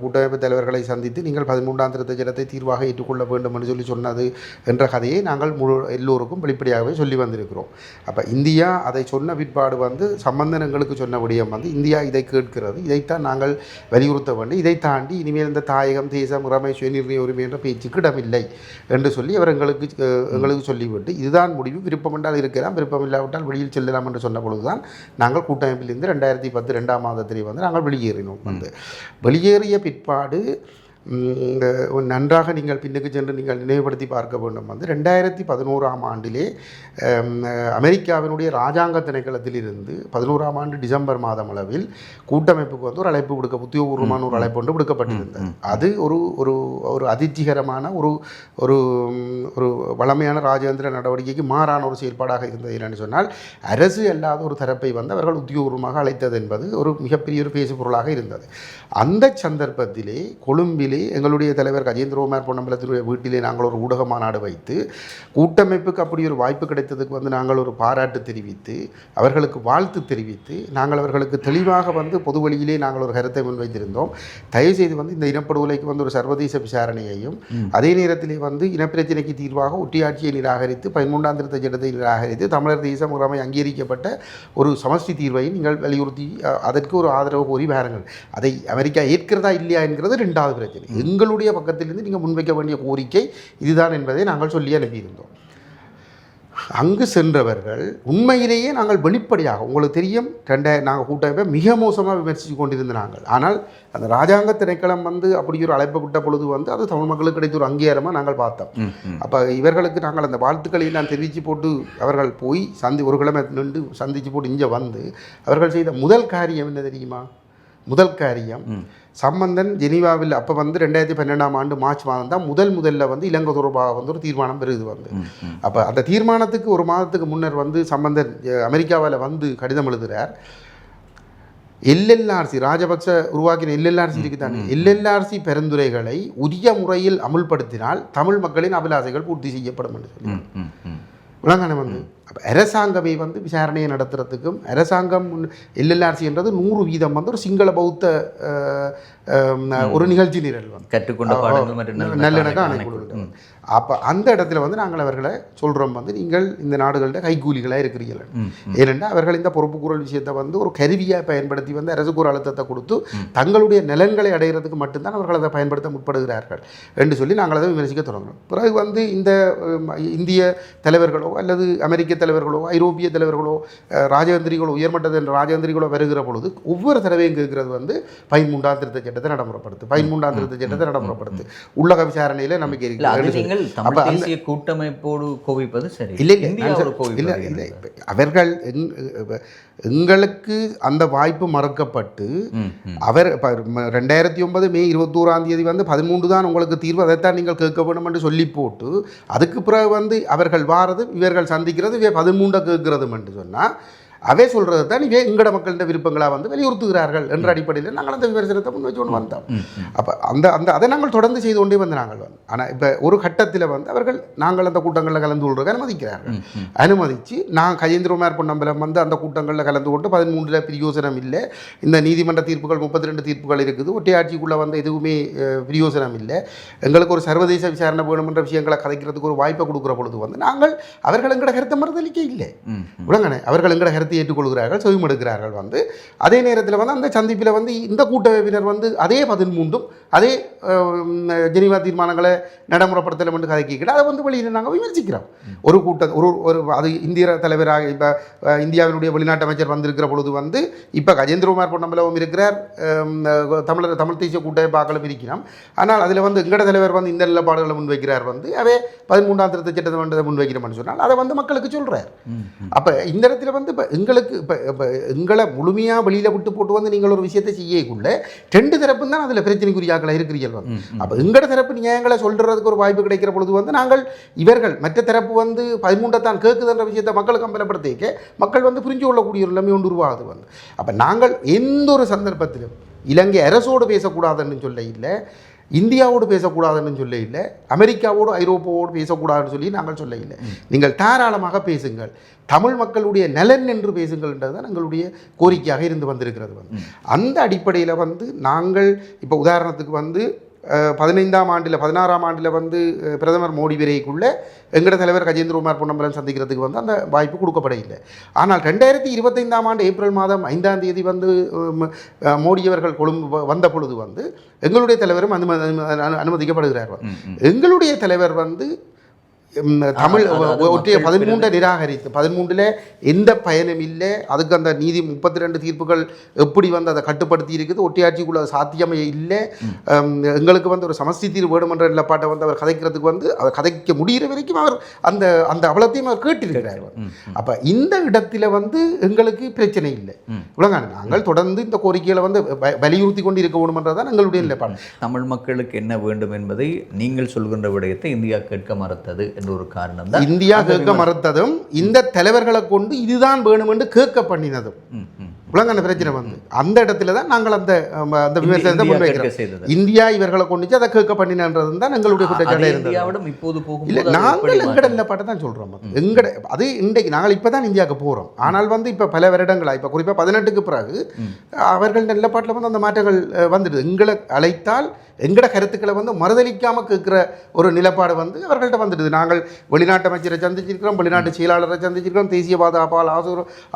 கூட்டமைப்பு தலைவர்களை சந்தித்து நீங்கள் 13ஆம் திருத்தச் சட்டத்தை தீர்வாக ஏற்றுக்கொள்ள வேண்டும் என்று சொன்னது என்ற கதையை நாங்கள் எல்லோருக்கும் வெளிப்படையாகவே சொல்லி வந்திருக்கிறோம். அப்போ இந்தியா அதை சொன்ன பிற்பாடு வந்து சம்பந்தன் எங்களுக்கு சொன்ன விடயம் வந்து இந்தியா இதை கேட்கிறது, இதைத்தான் நாங்கள் வலியுறுத்த வேண்டும், இதை தாண்டி இனிமேல் இந்த தாயகம், தேசம், உரிமை, சுயநிர்ணய உரிமை என்ற பேச்சுக்கு இடமில்லை என்று சொல்லி அவர் எங்களுக்கு சொல்லிவிட்டு, இதுதான் முடிவு, விருப்பம் என்றால் இருக்கலாம், விருப்பமில்லாவிட்டால் வெளியில் செல்லலாம் என்று சொன்ன பொழுதுதான் நாங்கள் கூட்டமைப்பிலிருந்து 2010 2ஆம் மாதத்திலே வந்து நாங்கள் வெளியேறினோம். வந்து வெளியேறிய பிற்பாடு நன்றாக நீங்கள் பின்னுக்கு சென்று நீங்கள் நினைவுபடுத்தி பார்க்க வேண்டும். வந்து 2011ஆம் ஆண்டிலே அமெரிக்காவினுடைய இராஜாங்க திணைக்களத்திலிருந்து 11ஆம் ஆண்டு டிசம்பர் மாதம் அளவில் கூட்டமைப்புக்கு வந்து ஒரு அழைப்பு உத்தியோகபூர்வமான ஒரு அழைப்பு ஒன்று விடுக்கப்பட்டிருந்தது. அது ஒரு அதிர்ச்சிகரமான ஒரு வளமையான ராஜேந்திர நடவடிக்கைக்கு மாறான ஒரு செயல்பாடாக இருந்தது. என்னென்னு சொன்னால், அரசு அல்லாத ஒரு தரப்பை வந்து அவர்கள் உத்தியோகபூர்வமாக அழைத்தது என்பது ஒரு மிகப்பெரிய ஒரு பேசுபொருளாக இருந்தது. அந்த சந்தர்ப்பத்திலே கொழும்பிலே எங்களுடைய தலைவர் கஜேந்திரகுமார் பொன்னம்பலத்தினுடைய வீட்டிலே நாங்கள் ஒரு ஊடக மாநாடு வைத்து கூட்டமைப்புக்கு அப்படி ஒரு வாய்ப்பு கிடைத்ததுக்கு வந்து நாங்கள் ஒரு பாராட்டு தெரிவித்து, அவர்களுக்கு வாழ்த்து தெரிவித்து, நாங்கள் அவர்களுக்கு தெளிவாக வந்து பொது வழியிலே நாங்கள் ஒரு கருத்தை முன்வைத்திருந்தோம். தயவுசெய்து வந்து இந்த இனப்படுகொலைக்கு வந்து ஒரு சர்வதேச விசாரணையையும், அதே நேரத்திலே வந்து இனப்பிரச்சனைக்கு தீர்வாக ஒற்றையாட்சியை நிராகரித்து 13ஆம் திருத்தச் சட்டத்தை நிராகரித்து தமிழர் தேசம் உரிமை அங்கீகரிக்கப்பட்ட ஒரு சமஷ்டி தீர்வையும் நீங்கள் வலியுறுத்தி அதற்கு ஒரு ஆதரவு கோரி வாருங்கள். அதை அமெரிக்கா ஏற்கிறதா இல்லையா என்கிறது 2வது பிரச்சனை. எங்களுடைய பக்கத்திலிருந்து நீங்கள் முன்வைக்க வேண்டிய கோரிக்கை இதுதான் என்பதை நாங்கள் சொல்லி அனுப்பியிருந்தோம். அங்கு சென்றவர்கள் உண்மையிலேயே நாங்கள் வெளிப்படையாக, உங்களுக்கு தெரியும், நாங்கள் கூட்டமைப்பை மிக மோசமாக விமர்சித்து கொண்டிருந்த நாங்கள். ஆனால் அந்த இராஜாங்க திணைக்களம் வந்து அப்படி ஒரு அழைப்பு விட்ட பொழுது வந்து அது தமிழ் மக்களுக்கு கிடைத்த ஒரு அங்கீகாரமாக நாங்கள் பார்த்தோம். அப்போ இவர்களுக்கு நாங்கள் அந்த வாழ்த்துக்களை நான் தெரிவித்து போட்டு அவர்கள் போய் ஒரு கிழமை நின்று சந்தித்து போட்டு இங்கே வந்து அவர்கள் செய்த முதல் காரியம் என்ன தெரியுமா? முதல் காரியம், சம்பந்தன் ஜெனீவாவில் அப்போ வந்து 2012ஆம் ஆண்டு மார்ச் மாதம் தான் முதல்ல வந்து இலங்கை தொடர்பாக வந்து ஒரு தீர்மானம் பெறுது வந்து. அப்போ அந்த தீர்மானத்துக்கு ஒரு மாதத்துக்கு முன்னர் வந்து சம்பந்தன் அமெரிக்காவில் வந்து கடிதம் எழுதுகிறார். எல்எல்ஆர்சி, ராஜபக்ச உருவாக்கின எல்எல்ஆர்சி இருக்குதானே, எல்எல்ஆர்சி பரிந்துரைகளை உரிய முறையில் அமுல்படுத்தினால் தமிழ் மக்களின் அபிலாசைகள் பூர்த்தி செய்யப்படும் என்று சொல்லி உலகான வந்து. அப்போ அரசாங்கமே வந்து விசாரணையை நடத்துறதுக்கும், அரசாங்கம் எல்எல்ஆர்சி என்றது 100% வந்து ஒரு சிங்கள பௌத்த ஒரு நிகழ்ச்சி நிரல் வந்து கற்றுக்கொண்ட பாடங்கள் மற்றும் நல்லிணக்க ஆணைக்குழு. அப்போ அந்த இடத்துல வந்து நாங்கள் அவர்களை சொல்கிறோம் வந்து நீங்கள் இந்த நாடுகள்கிட்ட கைக்கூலிகளாக இருக்கிறீர்கள். ஏனென்றால் அவர்கள் இந்த பொறுப்புக்கூறல் விஷயத்தை வந்து ஒரு கருவியாக பயன்படுத்தி வந்து அரசுக்கு ஒரு அழுத்தத்தை கொடுத்து தங்களுடைய நலன்களை அடைகிறதுக்கு மட்டும்தான் அவர்கள் அதை பயன்படுத்த முற்படுகிறார்கள் என்று சொல்லி நாங்கள் அதை விமர்சிக்க தொடங்குறோம். பிறகு வந்து இந்த இந்திய தலைவர்களோ அல்லது அமெரிக்க தலைவர்களோ ஐரோப்பிய தலைவர்களோ ராஜதந்திரிகளோ உயர்மட்ட ராஜதந்திரிகளோ வருகிற பொழுது ஒவ்வொரு தடவையும் கேட்கிறது வந்து 13ஆம் திருத்த சட்டத்தை நடைமுறைப்படுத்து 13ஆம் திருத்த சட்டத்தை நடைமுறைப்படுத்து உள்ளக விசாரணையில் நம்பிக்கை இருக்கு. கூட்டமைப்போடு கோவிப்பது சரி இல்லை இல்லை அவர்கள் எங்களுக்கு அந்த வாய்ப்பு மறுக்கப்பட்டு அவர் 2009 மே 21ஆம் தேதி வந்து 13 தான் உங்களுக்கு தீர்வு, அதைத்தான் நீங்கள் கேட்க வேண்டும் என்று சொல்லி போட்டு அதுக்கு பிறகு வந்து அவர்கள் வாரது இவர்கள் சந்திக்கிறது 13 கேட்கிறது என்று சொன்னால் அவே சொல்கிறது தான் இவே எங்கட மக்களின் விருப்பங்களாக வந்து வலியுறுத்துகிறார்கள் என்ற அடிப்படையில் நாங்கள் அந்த விமர்சனத்தை முன் வச்சு கொண்டு வந்தோம். அப்போ அதை நாங்கள் தொடர்ந்து செய்து கொண்டே வந்து நாங்கள் வந்து ஆனால் இப்போ ஒரு கட்டத்தில் வந்து அவர்கள் நாங்கள் அந்த கூட்டங்களில் கலந்து கொள்றதுக்கு அனுமதிக்கிறார்கள். அனுமதித்து நான் கஜேந்திரகுமார் பொன்னம்பலம் வந்து அந்த கூட்டங்களில் கலந்து கொண்டு 13 பிரயோசனம் இல்லை, இந்த நீதிமன்ற தீர்ப்புகள் 32 தீர்ப்புகள் இருக்குது, ஒற்றையாட்சிக்குள்ளே வந்து எதுவுமே பிரயோசனம் இல்லை, எங்களுக்கு ஒரு சர்வதேச விசாரணை வேணுமென்ற விஷயங்களை கதைக்கிறதுக்கு ஒரு வாய்ப்பை கொடுக்குற பொழுது வந்து நாங்கள் அவர்கள் எங்கட கருத்தை மறுதளிக்க இல்லை உலகனே அவர்கள் எங்கட கருத்தை ஏற்றுக்கொள்கிறார்கள், செவிமடுக்கிறார்கள். வந்து அதே நேரத்தில் வந்து அந்த சந்திப்பில் வந்து இந்த கூட்டமைப்பினர் வந்து அதே 13 அதே ஜெனீவா தீர்மானங்களை நடைமுறைப்படுத்தலாம் என்று கதைக்கிட்டு அதை வந்து வெளியில் நாங்கள் விமர்சிக்கிறோம். ஒரு ஒரு அது இந்திய தலைவராக இப்போ இந்தியாவினுடைய வெளிநாட்டு அமைச்சர் வந்திருக்கிற பொழுது வந்து இப்போ கஜேந்திரகுமார் பொன்னம்பலமும் இருக்கிறார், தமிழ் தேசிய கூட்டமைப்பாக்களும் இருக்கிறோம். ஆனால் அதில் வந்து எங்கட தலைவர் வந்து இந்த நிலப்பாடுகளை முன்வைக்கிறார், வந்து அவே 13ஆம் திருத்த சட்டத்தை முன்வைக்கிறோம்னு சொன்னால் அதை வந்து மக்களுக்கு சொல்கிறார். அப்போ இந்த இடத்துல வந்து இப்போ எங்களுக்கு இப்போ எங்களை முழுமையாக வெளியில் விட்டு போட்டு வந்து நீங்கள் ஒரு விஷயத்தை செய்யக்குள்ள 2 தரப்பு தான் அதில் பிரச்சனைக்குரியாக்களை இருக்கிறீர்கள் வந்து. அப்போ எங்கட தரப்பு நியாயங்களை சொல்கிறதுக்கு ஒரு வாய்ப்பு கிடைக்கிற பொழுது வந்து நாங்கள் இவர்கள் மற்ற தரப்பு வந்து 13 தான் கேட்குதுன்ற விஷயத்தை மக்களுக்கு அம்பலப்படுத்திக்க மக்கள் வந்து புரிஞ்சு கொள்ளக்கூடிய ஒரு நிலைமை ஒன்று உருவாகுது வந்து. அப்போ நாங்கள் எந்த ஒரு சந்தர்ப்பத்திலும் இலங்கை அரசோடு பேசக்கூடாதுன்னு சொல்ல இல்லை, இந்தியாவோடு பேசக்கூடாதுன்னு சொல்ல இல்லை, அமெரிக்காவோடு ஐரோப்பாவோடு பேசக்கூடாதுன்னு சொல்லி நாங்கள் சொல்ல இல்லை. நீங்கள் தாராளமாக பேசுங்கள், தமிழ் மக்களுடைய நலன் என்று பேசுங்கள்ன்றது தான் எங்களுடைய கோரிக்கையாக இருந்து வந்திருக்கிறது வந்து. அந்த அடிப்படையில் வந்து நாங்கள் இப்போ உதாரணத்துக்கு வந்து 15ஆம் ஆண்டில் 16ஆம் ஆண்டில் வந்து பிரதமர் மோடி வரைக்குள்ளே எங்கட தலைவர் கஜேந்திரகுமார் பொன்னம்பலம் சந்திக்கிறதுக்கு வந்து அந்த வாய்ப்பு கொடுக்கப்பட இல்லை. ஆனால் 2025ஆம் ஆண்டு ஏப்ரல் மாதம் 5ஆம் தேதி வந்து மோடி அவர்கள் கொழும்பு வந்த பொழுது வந்து எங்களுடைய தலைவரும் அனுமதிக்கப்படுகிறார். எங்களுடைய தலைவர் வந்து தமிழ் ஒற்றைய 13 நிராகரித்து 13 எந்த பயனும் இல்லை, அதுக்கு அந்த நீதி 32 தீர்ப்புகள் எப்படி வந்து அதை கட்டுப்படுத்தி இருக்குது, ஒற்றையாட்சிக்குள்ள சாத்தியமே இல்லை, எங்களுக்கு வந்து ஒரு சமஸ்தி தீர்வு வேணுமென்ற நிலப்பாட்டை வந்து அவர் கதைக்கிறதுக்கு வந்து அவர் கதைக்க முடிகிற வரைக்கும் அவர் அந்த அந்த அவலத்தையும் அவர் கேட்டிருக்கிறார். அப்போ இந்த இடத்துல வந்து எங்களுக்கு பிரச்சனை இல்லை உலகான நாங்கள் தொடர்ந்து இந்த கோரிக்கைகளை வந்து வலியுறுத்தி கொண்டு இருக்க வேணுமென்றதான் எங்களுடைய நிலைப்பாடு. தமிழ் மக்களுக்கு என்ன வேண்டும் என்பதை நீங்கள் சொல்கின்ற விடயத்தை இந்தியா கேட்க மறுத்தது என்ற ஒரு காரணம் தான். இந்தியா கேட்க மறுத்ததும் இந்த தலைவர்களை கொண்டு இதுதான் வேணும் என்று கேட்க பண்ணினதும் உலகான பிரச்சனை வந்து அந்த இடத்துல தான் நாங்கள் அந்த விமர்சனத்தை முன்வைக்கிறோம். இந்தியா இவர்களை கொண்டு அதை கேட்க பண்ணினது தான் எங்களுடைய குற்றச்சாட்டு இருந்தது. இப்போது போகும் இல்லை, நாங்கள் எங்கட நிலப்பாட்டை தான் சொல்கிறோம். எங்கட அது இன்றைக்கு நாங்கள் இப்போ தான் இந்தியாவுக்கு போகிறோம். ஆனால் வந்து இப்போ பல வருடங்களாக இப்போ குறிப்பாக 18க்கு பிறகு அவர்கள் நிலப்பாட்டில் வந்து அந்த மாற்றங்கள் வந்துடுது. எங்களை அழைத்தால் எங்கட கருத்துக்களை வந்து மறுதளிக்காமல் கேட்குற ஒரு நிலப்பாடு வந்து அவர்கள்ட்ட வந்துடுது. நாங்கள் வெளிநாட்டு அமைச்சரை சந்திச்சிருக்கிறோம், வெளிநாட்டு செயலாளரை சந்திச்சிருக்கிறோம், தேசியவாத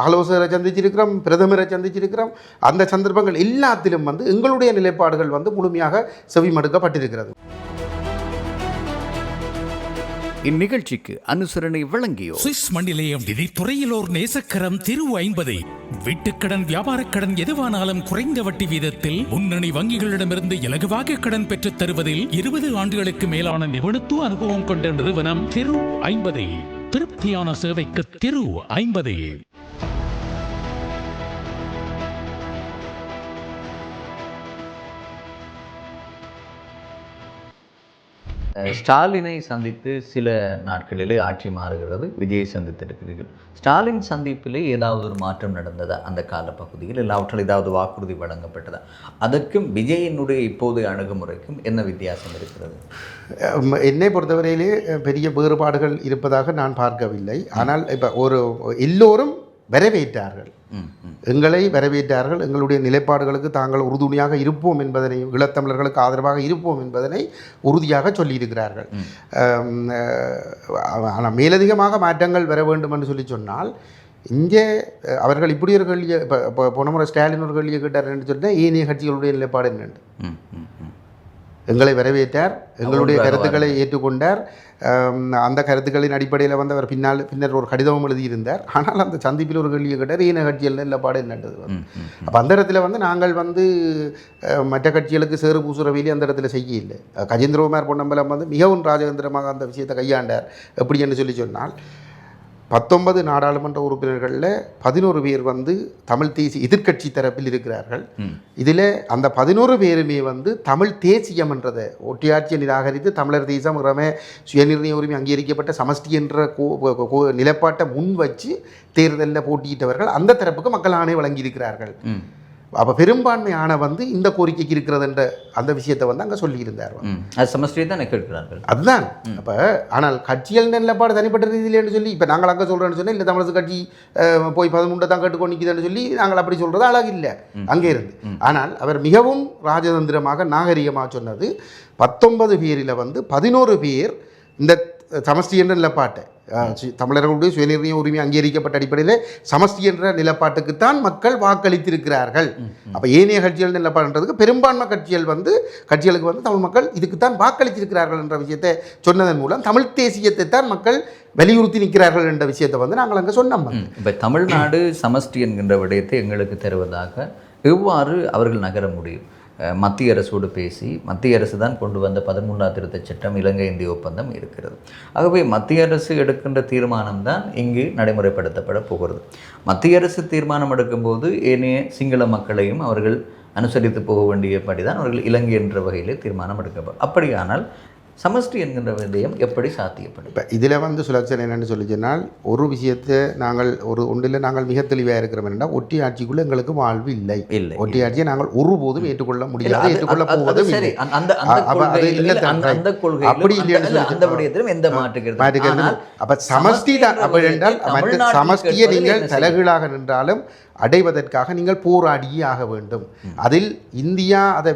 ஆலோசகரை சந்திச்சிருக்கிறோம், பிரதமரை சந்திச்சிருக்கிறோம். அந்த சந்தர்ப்பங்கள் எல்லாத்திலும் வந்து எங்களுடைய நிலைப்பாடுகள் வந்து முழுமையாக செவிமடுக்கப்பட்டிருக்கிறது. இந்நிகழ்ச்சிக்கு அனுசரணை வழங்கியோர் சுவிஸ் மண்ணிலேயும் துறையிலோர் நேசக்கரம் திரு 50 வீட்டுக்கடன் வியாபாரக்கடன் எதுவானாலும் குறைந்த வட்டி வீதத்தில் முன்னணி வங்கிகளிடமிருந்து இலகுவாக கடன் பெற்றுத் தருவதில் 20 ஆண்டுகளுக்கு மேலான நிபுணத்துவ அனுபவம் கொண்ட நிறுவனம் திரு 50. திருப்தியான சேவைக்கு திரு 50. ஸ்டாலினை சந்தித்து சில நாட்களிலே ஆட்சி மாறுகிறது, விஜயை சந்தித்திருக்கிறீர்கள். ஸ்டாலின் சந்திப்பிலே ஏதாவது ஒரு மாற்றம் நடந்ததா அந்த காலப்பகுதியில்? இல்லாவற்றில் ஏதாவது வாக்குறுதி வழங்கப்பட்டதா? அதற்கும் விஜயினுடைய இப்போதைய அணுகுமுறைக்கும் என்ன வித்தியாசம் இருக்கிறது? என்னை பொறுத்தவரையிலே பெரிய வேறுபாடுகள் இருப்பதாக நான் பார்க்கவில்லை. ஆனால் இப்போ எல்லோரும் வரவேற்றார்கள், எங்களை வரவேற்றார்கள். எங்களுடைய நிலைப்பாடுகளுக்கு தாங்கள் உறுதுணையாக இருப்போம் என்பதனை, ஈழத்தமிழர்களுக்கு ஆதரவாக இருப்போம் என்பதனை உறுதியாக சொல்லியிருக்கிறார்கள். ஆனால் மேலதிகமாக மாற்றங்கள் வர வேண்டும் என்று சொல்லி சொன்னால் இங்கே அவர்கள் இப்படி ஒரு கேள்வியை இப்போ போன முறை ஸ்டாலின் ஒரு கேள்வியை கேட்டார் என்று சொன்னால் ஏனைய கட்சிகளுடைய நிலைப்பாடு என்னென்று எங்களை வரவேற்றார், எங்களுடைய கருத்துக்களை ஏற்றுக்கொண்டார். அந்த கருத்துக்களின் அடிப்படையில் வந்து அவர் பின்னர் ஒரு கடிதமும் எழுதியிருந்தார். ஆனால் அந்த சந்திப்பில் ஒரு கேள்வியை கேட்டார், ஈன கட்சியில் இல்லை பாடு என்னன்றது வந்து. அப்போ அந்த இடத்துல வந்து நாங்கள் வந்து மற்ற கட்சிகளுக்கு சேறு பூசுற வேலையை அந்த இடத்துல செய்ய இல்லை. கஜேந்திரகுமார் பொன்னம்பலம் வந்து மிகவும் ராஜதந்திரமாக அந்த விஷயத்தை கையாண்டார். எப்படி என்று சொன்னால் 19 நாடாளுமன்ற உறுப்பினர்களில் 11 பேர் வந்து தமிழ் தேசிய எதிர்க்கட்சி தரப்பில் இருக்கிறார்கள். இதில் அந்த 11 பேருமே வந்து தமிழ் தேசியம் என்றதை ஒட்டியாட்சியை நிராகரித்து தமிழர் தேசம் சுயநிர்ணய உரிமை அங்கீகரிக்கப்பட்ட சமஷ்டி என்ற நிலைப்பாட்டை முன் வச்சு தேர்தலில் போட்டியிட்டவர்கள் அந்த தரப்புக்கு மக்கள் ஆணை வழங்கியிருக்கிறார்கள். அப்போ பெரும்பான்மையான வந்து இந்த கோரிக்கைக்கு இருக்கிறது என்ற அந்த விஷயத்தை வந்து அங்கே சொல்லியிருந்தார். அது சமஸ்டியை தான் கேட்கிறார்கள். அதுதான். அப்போ ஆனால் கட்சிகள் நிலப்பாடு தனிப்பட்ட ரீதியிலேன்னு சொல்லி இப்போ நாங்கள் அங்கே சொல்கிறேன்னு சொன்னால் இல்லை தமிழக கட்சி போய் 13 தான் கேட்டுக்கொண்டு நிற்குதுன்னு சொல்லி நாங்கள் அப்படி சொல்கிறது அழகு இல்லை அங்கே இருந்து. ஆனால் அவர் மிகவும் ராஜதந்திரமாக நாகரிகமாக சொன்னது 19 பேரில் வந்து 11 பேர் இந்த சமஷ்டி என்ற நிலப்பாட்டை தமிழர்களுடைய சுயநிர்ணய உரிமை அங்கீகரிக்கப்பட்ட அடிப்படையில் சமஷ்டி என்ற நிலப்பாட்டுக்குத்தான் மக்கள் வாக்களித்திருக்கிறார்கள். அப்போ ஏனைய கட்சிகள் நிலப்பாடுன்றதுக்கு பெரும்பான்மை கட்சிகளுக்கு வந்து தமிழ் மக்கள் இதுக்குத்தான் வாக்களித்திருக்கிறார்கள் என்ற விஷயத்தை சொன்னதன் மூலம் தமிழ் தேசியத்தை தான் மக்கள் வலியுறுத்தி நிற்கிறார்கள் என்ற விஷயத்தை வந்து நாங்கள் அங்கே சொன்னோம். இப்போ தமிழ்நாடு சமஷ்டி என்கின்ற விடயத்தை எங்களுக்கு தருவதாக எவ்வாறு அவர்கள் நகர முடியும்? மத்திய அரசோடு பேசி மத்திய அரசு தான் கொண்டு வந்த 13ஆம் திருத்தச் சட்டம், இலங்கை இந்திய ஒப்பந்தம் இருக்கிறது. ஆகவே மத்திய அரசு எடுக்கின்ற தீர்மானம் தான் இங்கு நடைமுறைப்படுத்தப்பட போகிறது. மத்திய அரசு தீர்மானம் எடுக்கும்போது ஏனைய சிங்கள மக்களையும் அவர்கள் அனுசரித்து போக வேண்டியபடிதான் அவர்கள் இலங்கை என்ற வகையிலே தீர்மானம் எடுக்கப்படும். அப்படியானால் சமஷ்டி என்கின்ற விடயம் எப்படி சாத்தியப்படும்? இப்போ இதில் வந்து சுலட்சணம் என்னென்னு சொல்லி சொன்னால் ஒரு விஷயத்தை நாங்கள் ஒன்றில் நாங்கள் மிக தெளிவாக இருக்கிறோம் என்னென்னா ஒட்டி ஆட்சிக்குள்ளே எங்களுக்கு வாழ்வு இல்லை. ஒட்டி ஆட்சியை நாங்கள் ஒருபோதும் ஏற்றுக்கொள்ள முடியாது, ஏற்றுக்கொள்ள போவதும் இல்லை. அப்படி இல்லைன்னு அப்போ சமஷ்டி தான். அப்படி என்றால் மற்ற சமஷ்டியை நீங்கள் தலைகீழாக நின்றாலும் அடைவதற்காக நீங்கள் போராடியே ஆக வேண்டும். அதில் இந்தியா அது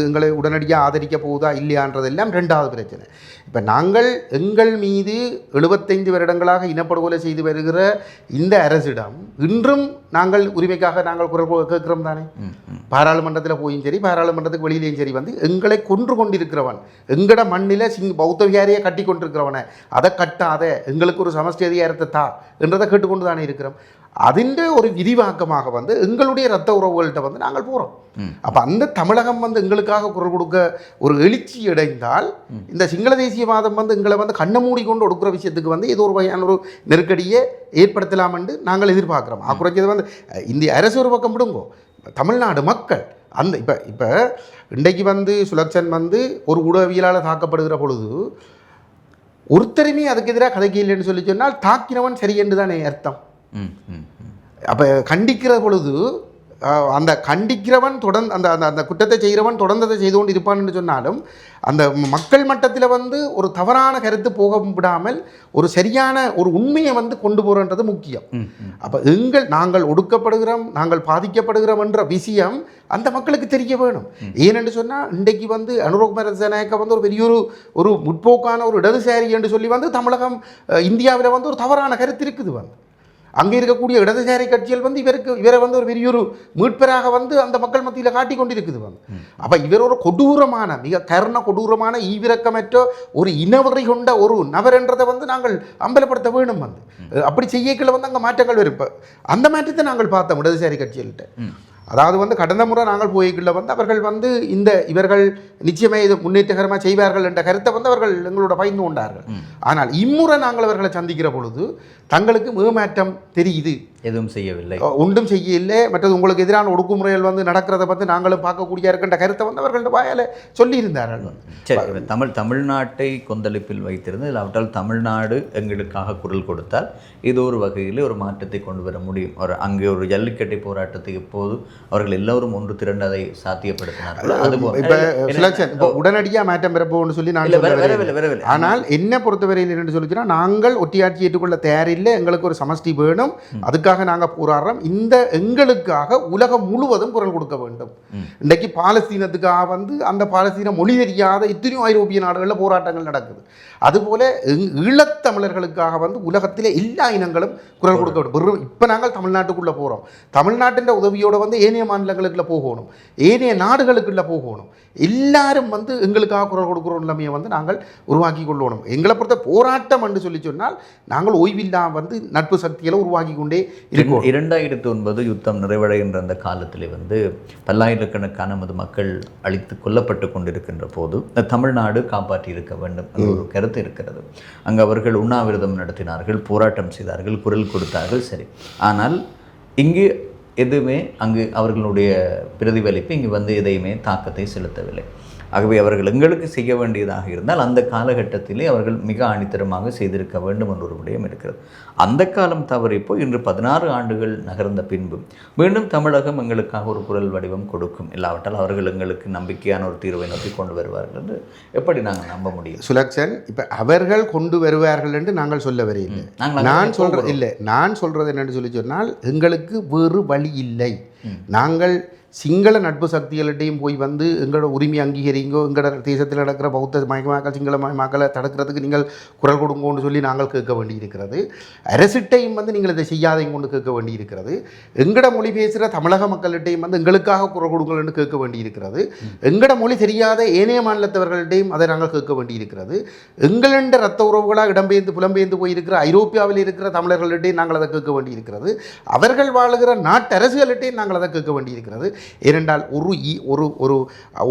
எங்களை உடனடியாக ஆதரிக்க போகுதா இல்லையான்றதெல்லாம் ரெண்டாவது பிரச்சனை. இப்போ நாங்கள் எங்கள் மீது 75 வருடங்களாக இனப்படுகொலை செய்து வருகிற இந்த அரசிடம் இன்றும் நாங்கள் உரிமைக்காக நாங்கள் குரல் கேட்கிறோம் தானே. பாராளுமன்றத்தில் போயும் சரி, பாராளுமன்றத்துக்கு வெளியிலேயும் சரி வந்து எங்களை கொன்று கொண்டிருக்கிறவன், எங்கட மண்ணில் பௌத்த விகாரியை கட்டி கொண்டிருக்கிறவனை அதை கட்டாத எங்களுக்கு ஒரு சமஷ்டி அதிகாரத்தை தா என்றதை கேட்டுக்கொண்டு தானே இருக்கிறோம். அதிൻ്റെ ஒரு விரிவாக்கமாக வந்து எங்களுடைய இரத்த உறவுகள்கிட்ட வந்து நாங்கள் போகிறோம். அப்போ அந்த தமிழகம் வந்து எங்களுக்காக குரல் கொடுக்க ஒரு எழுச்சி அடைந்தால் இந்த சிங்கள தேசியவாதம் வந்து எங்களை வந்து கண்ணை மூடி கொண்டு ஒடுக்குற விஷயத்துக்கு வந்து ஏதோ ஒரு வகையான ஒரு நெருக்கடியை ஏற்படுத்தலாம் என்று நாங்கள் எதிர்பார்க்குறோம். குறைஞ்சது வந்து இந்திய அரசு ஒரு பக்கம் விடுங்கோ, தமிழ்நாடு மக்கள் அந்த இப்போ இன்றைக்கு வந்து சுலட்சன் வந்து ஒரு ஊடகவியலால் தாக்கப்படுகிற பொழுது ஒருத்தருமே அதுக்கு எதிராக கதைக்கு இல்லைன்னு சொல்லி சொன்னால் தாக்கினவன் சரி என்று தானே அர்த்தம். அப்போ கண்டிக்கிற பொழுது அந்த கண்டிக்கிறவன் தொடர்ந்து அந்த அந்த குற்றத்தை செய்கிறவன் தொடர்ந்து அதை செய்து கொண்டு இருப்பான்னு சொன்னாலும் அந்த மக்கள் மட்டத்தில் வந்து ஒரு தவறான கருத்து போக விடாமல் ஒரு சரியான ஒரு உண்மையை வந்து கொண்டு போகிறன்றது முக்கியம். அப்போ நாங்கள் ஒடுக்கப்படுகிறோம், நாங்கள் பாதிக்கப்படுகிறோம் என்ற விஷயம் அந்த மக்களுக்கு தெரிய வேணும். ஏனென்று சொன்னால் இன்றைக்கு வந்து அனுரகுமார திசாநாயக்க வந்து ஒரு பெரிய ஒரு முற்போக்கான ஒரு இடதுசாரி என்று சொல்லி வந்து தமிழகம் இந்தியாவில் வந்து ஒரு தவறான கருத்து இருக்குது. வந்து அங்கே இருக்கக்கூடிய இடதுசாரி கட்சிகள் வந்து இவரை வந்து ஒரு பெரிய ஒரு மீட்பராக வந்து அந்த மக்கள் மத்தியில் காட்டி கொண்டிருக்குது. வந்து அப்போ இவர் ஒரு கொடூரமான மிக கொடூரமான ஈவிரக்கமற்ற ஒரு இனவரை கொண்ட ஒரு நபர் என்றதை வந்து நாங்கள் அம்பலப்படுத்த வேணும். வந்து அப்படி செய்யக்களை வந்து அங்கே மாற்றங்கள் வரும். அந்த மாற்றத்தை நாங்கள் பார்த்தோம் இடதுசாரி கட்சிகள்கிட்ட. அதாவது வந்து கடந்த முறை நாங்கள் போய்க்குள்ள வந்து அவர்கள் வந்து இவர்கள் நிச்சயமே இது முன்னேற்றகரமாக செய்வார்கள் என்ற கருத்தை வந்து அவர்கள் எங்களோட பகிர்ந்து கொண்டார்கள். ஆனால் இம்முறை நாங்கள் அவர்களை சந்திக்கிற பொழுது தங்களுக்கு ஏமாற்றம் தெரியுது, எதுவும் செய்யவில்லை, ஒன்றும் செய்யவில்லை. மற்றது உங்களுக்கு எதிரான ஒடுக்குமுறைகள் வந்து நடக்கிறத பற்றி நாங்களும் பார்க்கக்கூடிய இருக்கின்ற கருத்தை வந்து அவர்களோட வாயால் சொல்லியிருந்தார்கள். சரி, தமிழ்நாட்டை கொந்தளிப்பில் வைத்திருந்து இல்லாவிட்டால் தமிழ்நாடு எங்களுக்காக குரல் கொடுத்தால் இது ஒரு வகையில் ஒரு மாற்றத்தை கொண்டு வர முடியும். அங்கே ஒரு ஜல்லிக்கட்டை போராட்டத்துக்கு எப்போது அவர்கள் எல்லோரும் ஒன்று திரண்டு அதை சாத்தியப்படுத்தினார்கள். உடனடியாக மாற்றம் பெறப்போன்னு சொல்லி நான் வரவில்லை. ஆனால் என்ன பொறுத்தவரையில் என்று சொல்லிச்சுன்னா நாங்கள் ஒட்டியாட்சி ஏற்றுக்கொள்ள தயாரில்லை, எங்களுக்கு ஒரு சமஷ்டி வேணும், அதுக்காக எதுக்காக நாங்கள் போராடுறோம், இந்த எங்களுக்காக உலகம் முழுவதும் குரல் கொடுக்க வேண்டும். இன்றைக்கு பாலஸ்தீனத்துக்காக வந்து அந்த பாலஸ்தீன மொழி தெரியாத எத்தனையோ ஐரோப்பிய நாடுகளில் போராட்டங்கள் நடக்குது. அதுபோல் ஈழத்தமிழர்களுக்காக வந்து உலகத்திலே எல்லா இனங்களும் குரல் கொடுக்க வேண்டும். இப்போ நாங்கள் தமிழ்நாட்டுக்குள்ளே போகிறோம், தமிழ்நாட்டின் உதவியோடு வந்து ஏனைய மாநிலங்களுக்குள்ள போகணும், ஏனைய நாடுகளுக்குள்ளே போகணும். எல்லாரும் வந்து எங்களுக்காக குரல் கொடுக்குற நிலைமையை வந்து நாங்கள் உருவாக்கி கொள்ளணும். எங்களை பொறுத்த போராட்டம் என்று சொல்லி சொன்னால் நாங்கள் ஓய்வில்லாமல் வந்து நட்பு சக்திகளை உருவாக்கி கொண்டே இருக்கோம். 2009 யுத்தம் நிறைவடைகின்ற அந்த காலத்திலே வந்து பல்லாயிரக்கணக்கான நமது மக்கள் அழித்து கொல்லப்பட்டு கொண்டிருக்கின்ற போது தமிழ்நாடு காப்பாற்றி இருக்க வேண்டும் என்ற ஒரு கருத்து இருக்கிறது. அங்கு அவர்கள் உண்ணாவிரதம் நடத்தினார்கள், போராட்டம் செய்தார்கள், குரல் கொடுத்தார்கள். சரி, ஆனால் இங்கு எதுவுமே அங்கு அவர்களுடைய பிரதிபலிப்பு இங்கு வந்து எதையுமே தாக்கத்தை செலுத்தவில்லை. ஆகவே அவர்கள் எங்களுக்கு செய்ய வேண்டியதாக இருந்தால் அந்த காலகட்டத்திலே அவர்கள் மிக ஆணித்தரமாக செய்திருக்க வேண்டும் என்ற ஒரு விடயம் இருக்கிறது. அந்த காலம் தவறிப்போ இன்று 16 ஆண்டுகள் நகர்ந்த பின்பு மீண்டும் தமிழகம் எங்களுக்காக ஒரு குரல் வடிவம் கொடுக்கும், இல்லாவிட்டால் அவர்கள் எங்களுக்கு நம்பிக்கையான ஒரு தீர்வை நோக்கி கொண்டு வருவார்கள் என்று எப்படி நாங்கள் நம்ப முடியும்? சுலக்ஷன், இப்போ அவர்கள் கொண்டு வருவார்கள் என்று நாங்கள் சொல்ல வரையில்லை. நான் சொல்கிறது இல்லை, நான் சொல்கிறது என்னென்னு சொல்லி சொன்னால் எங்களுக்கு வேறு வழி இல்லை. நாங்கள் சிங்கள நட்பு சக்திகளிட்டையும் போய் வந்து எங்களோட உரிமை அங்கீகரிங்கோ, எங்களோட தேசத்தில் நடக்கிற பௌத்த மயக்கமாக்கள் சிங்கள மக்களை தடுக்கிறதுக்கு நீங்கள் குரல் கொடுங்கோன்னு சொல்லி நாங்கள் கேட்க வேண்டியிருக்கிறது. அரசிட்டையும் வந்து நீங்கள் இதை செய்யாதையும் கொண்டு கேட்க வேண்டியிருக்கிறது. எங்களோட மொழி பேசுகிற தமிழக மக்கள்கிட்டையும் வந்து எங்களுக்காக குரல் கொடுங்கள்னு கேட்க வேண்டியிருக்கிறது. எங்களோட மொழி தெரியாத ஏனைய மாநிலத்தவர்கள்ட்டையும் அதை நாங்கள் கேட்க வேண்டியிருக்கிறது. எங்களண்ட இரத்த உறவுகளாக இடம்பெயர்ந்து புலம்பெயர்ந்து போயிருக்கிற ஐரோப்பியாவில் இருக்கிற தமிழர்கள்ட்டையும் நாங்கள் அதை கேட்க வேண்டியிருக்கிறது. அவர்கள் வாழுகிற நாட்டு அரசுகள்கிட்டையும் நாங்கள் அதை கேட்க வேண்டியிருக்கிறது. ஏனென்றால் ஒரு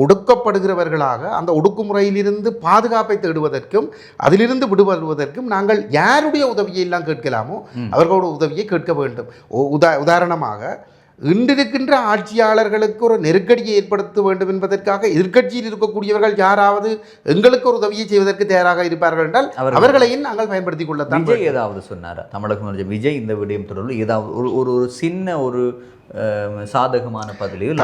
ஒடுக்கப்படுகிறவர்களாக அந்த ஒடுக்குமுறையிலிருந்து பாதுகாப்பை தேடுவதற்கும் அதிலிருந்து விடுபடுவதற்கும் நாங்கள் யாருடைய உதவியை எல்லாம் கேட்கலாமோ அவர்களோட உதவியை கேட்க வேண்டும். உதாரணமாக இன்றிருக்கின்ற ஆட்சியாளர்களுக்கு ஒரு நெருக்கடியை ஏற்படுத்த வேண்டும் என்பதற்காக எதிர்க்கட்சியில் இருக்கக்கூடியவர்கள் யாராவது எங்களுக்கு ஒரு உதவியை செய்வதற்கு தயாராக இருப்பார்கள் என்றால் அவர்களையும் நாங்கள் பயன்படுத்திக் கொள்ளத்தான். விஜய் ஏதாவது சொன்னாரா? தமிழக விஜய் இந்த விடயம் தொடர்பில் ஏதாவது ஒரு சின்ன ஒரு சாதகமான பதிலையும்